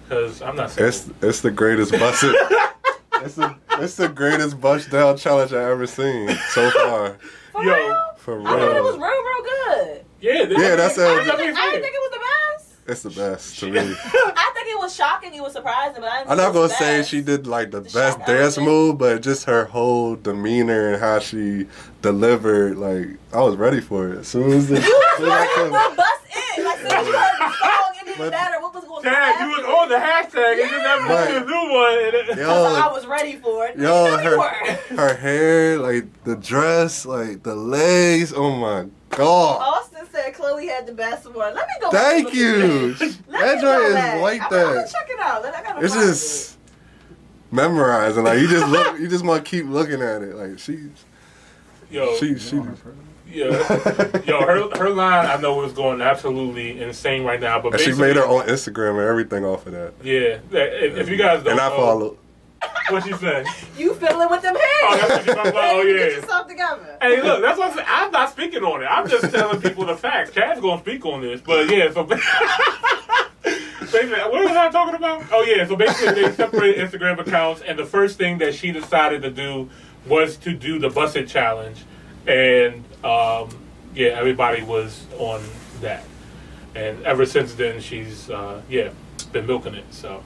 because I'm not saying it's the greatest bust It's the greatest bust down challenge I've ever seen so far. For real? For real. I thought it was real good. Yeah, that's it. I didn't think it was the best. It's the best to me. I think it was shocking. It was surprising, but I'm not gonna say she did like the best dance move, but just her whole demeanor and how she delivered. Like, I was ready for it. As soon as the you was ready for bust in. Like, as soon as you heard the song, it didn't matter what was going on. Chad, you was on the hashtag and then never a new one. Yo, I was ready for it. Yo, her hair, like the dress, like the legs. Oh my God. Austin said Chloe had the best one. Let me go. Thank you. That joint is like that. I'm gonna check it out. It's just memorizing. Like, you just want to keep looking at it. Like, she. Her line, I know, is going absolutely insane right now. But she made her own Instagram and everything off of that. Yeah, if you guys don't and I follow. What she said? You fiddling with them hands. Oh, that's what you talking about. Oh, yeah. Get yourself together. Hey, look, that's what I'm saying. I'm not speaking on it. I'm just telling people the facts. Chad's going to speak on this. But, yeah, so basically, what was I talking about? Oh, yeah, so basically they separated Instagram accounts, and the first thing that she decided to do was to do the Bust It Challenge. And, everybody was on that. And ever since then, she's, been milking it, so...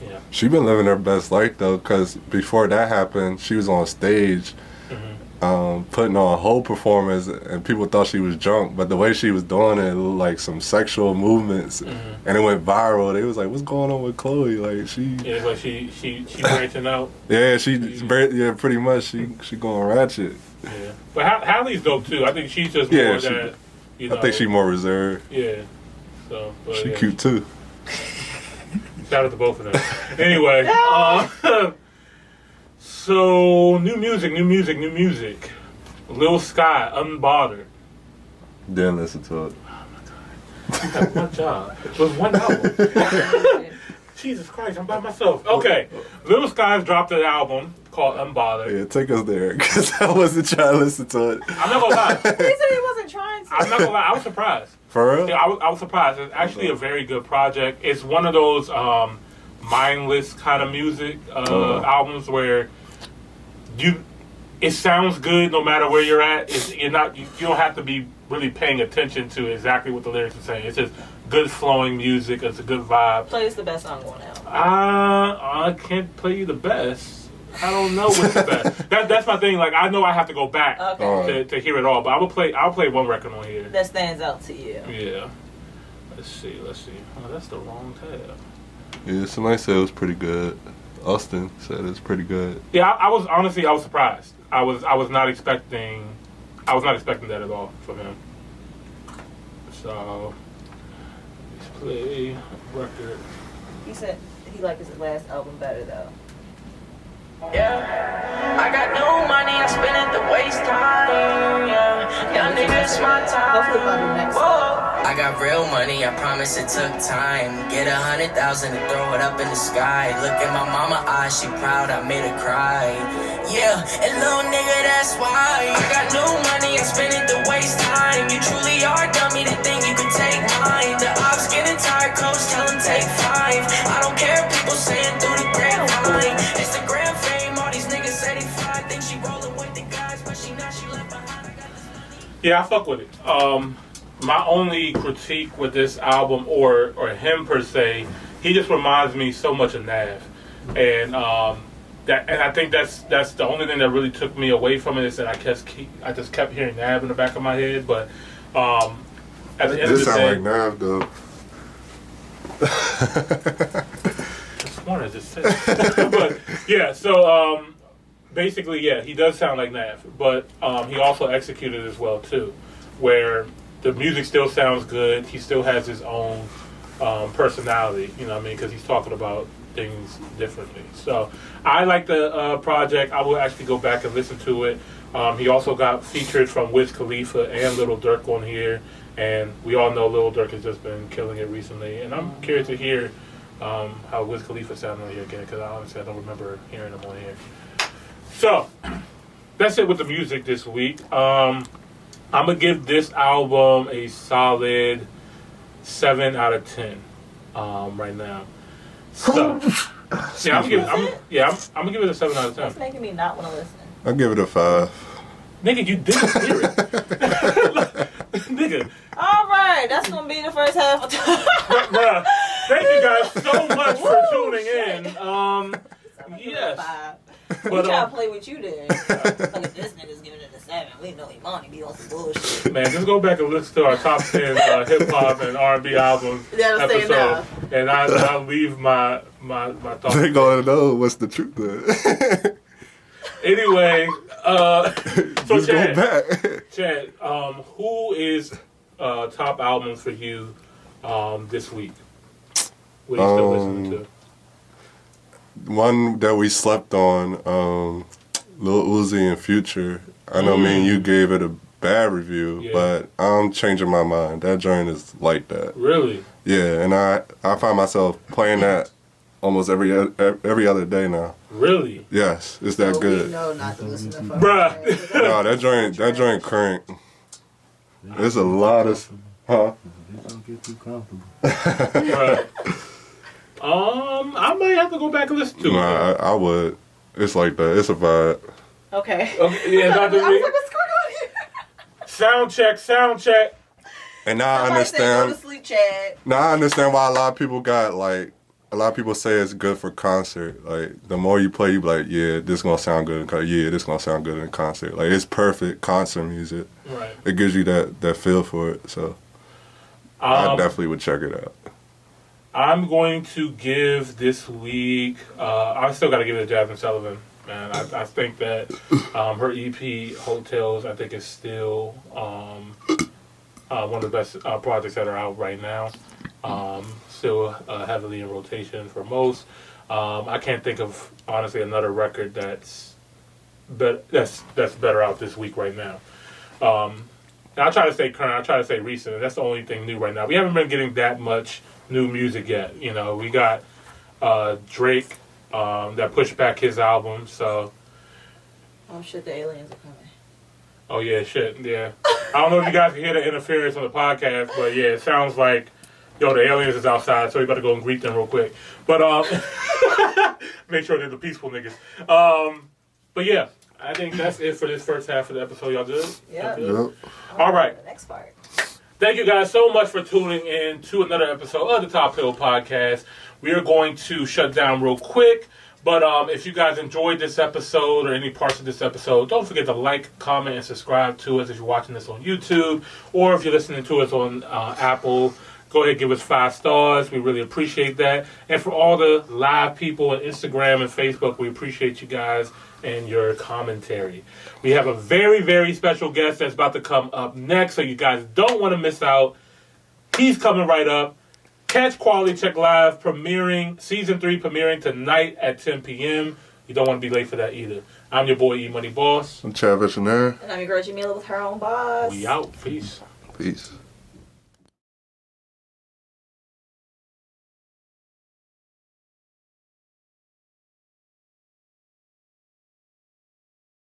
Yeah. She been living her best life though, because before that happened, she was on stage putting on a whole performance, and people thought she was drunk, but the way she was doing it looked like some sexual movements, and it went viral. They was like, "What's going on with Chloe? Like she branching out." Yeah, pretty much. She going ratchet. Yeah, but Hallie's dope too. I think she's just more that. You know, I think she's more reserved. Yeah. So she cute too. Shout out to both of them. Anyway, so new music. Lil Sky, Unbothered. Didn't listen to it. Oh my god. You got one job. It was one album. Jesus Christ, I'm by myself. Okay. Lil Sky's dropped an album called Unbothered. Yeah, take us there, because I wasn't trying to listen to it. I'm not gonna lie. He said he wasn't trying to. I'm not gonna lie, I was surprised. For real? Yeah, I was surprised. It's actually a very good project. It's one of those mindless kind of music albums where it sounds good no matter where you're at. You don't have to be really paying attention to exactly what the lyrics are saying. It's just good flowing music. It's a good vibe. Play us the best song on out. I can't play you the best. I don't know what's the best. That's my thing. Like I know I have to go back to hear it all, but I'll play one record on here that stands out to you. Yeah. Let's see. Oh, that's the wrong tab. Yeah, somebody said it was pretty good. Austin said it's pretty good. Yeah, I was surprised. I was not expecting that at all from him. So let's play record. He said he liked his last album better though. Yeah, I got no money, I spend it to waste time. Yeah, young niggas my time. Hopefully by the next Whoa. I got real money, I promise it took time. Get 100,000 and throw it up in the sky. Look at my mama eyes, she proud, I made her cry. Yeah, and little nigga, that's why. I got no money, I spend it to waste time. You truly are dummy to think you could take mine. The ops getting tired, coach, tell them take 5. I don't care, people saying through the grapevine. It's the grand fame, all these niggas say they fly. Think she rolling with the guys, but she left behind. Yeah, I fuck with it. My only critique with this album or him per se, he just reminds me so much of Nav, and I think that's the only thing that really took me away from it is that I just kept hearing Nav in the back of my head, but at the end of the day, this sound like Nav though. That's one I just said. But yeah, so basically, yeah, he does sound like Nav, but he also executed as well too, where the music still sounds good. He still has his own personality, you know what I mean? Because he's talking about things differently. So I like the project. I will actually go back and listen to it. He also got featured from Wiz Khalifa and Lil Durk on here. And we all know Lil Durk has just been killing it recently. And I'm curious to hear how Wiz Khalifa sounded on here again, because honestly I don't remember hearing him on here. So that's it with the music this week. I'm going to give this album a solid 7 out of 10 right now. So, yeah, I'm going to give it a 7 out of 10. That's making me not want to listen. I'll give it a 5. Nigga, you didn't hear it. Nigga. All right, that's going to be the first half of the Bruh, thank you guys so much for tuning in. Yes. We try to play with you then. Look at this nigga's giving it a 7. We know Imani be on some bullshit. Man, just go back and listen to our top 10 hip hop and R&B albums episode, and I'll leave my thoughts. They gonna know what's the truth then. Anyway, so just go back. Chad, who is top albums for you this week? What are you still listening to? One that we slept on, Lil Uzi and Future. I know me and you gave it a bad review, but I'm changing my mind. That joint is like that. Really? Yeah, and I find myself playing that almost every other day now. Really? Yes, it's that good. No, not to listen to Bruh. No, that joint crank. There's a lot of Don't get too comfortable. Bruh. I might have to go back and listen to it. Nah, I would. It's like that. It's a vibe. Okay. Yeah, not the I was like, what's going on here? Sound check. And now I Somebody said, understand. go to sleep, Chad. Now I understand why a lot of people got like a lot of people say it's good for concert. Like, the more you play, you be like, yeah, this gonna sound good in concert. Yeah, this gonna sound good in concert. Like, it's perfect concert music. Right. It gives you that feel for it. So I definitely would check it out. I'm going to give this week. I still got to give it to Jasmine Sullivan, man. I think that her EP Hotels, I think, is still one of the best projects that are out right now. Still heavily in rotation for most. I can't think of, honestly, another record that's better out this week right now. I try to stay current. I try to stay recent. That's the only thing new right now. We haven't been getting that much new music yet. You know, we got Drake that pushed back his album. So. Oh shit! The aliens are coming. Oh yeah, shit, yeah. I don't know if you guys can hear the interference on the podcast, but yeah, it sounds like, yo, the aliens is outside, so we better go and greet them real quick. But make sure they're the peaceful niggas. But yeah, I think that's it for this first half of the episode. Y'all good? Yeah. Yep. All right. The next part. Thank you guys so much for tuning in to another episode of the Top Hill Podcast. We are going to shut down real quick. But if you guys enjoyed this episode or any parts of this episode, don't forget to like, comment, and subscribe to us if you're watching this on YouTube. Or if you're listening to us on Apple, go ahead and give us 5 stars. We really appreciate that. And for all the live people on Instagram and Facebook, we appreciate you guys and your commentary. We have a very, very special guest that's about to come up next, so you guys don't want to miss out. He's coming right up. Catch Quality Check Live Season 3 premiering tonight at 10 p.m. You don't want to be late for that either. I'm your boy, E-Money Boss. I'm Chad Visionaire. And I'm your girl Jamila with her own boss. We out. Peace. Peace.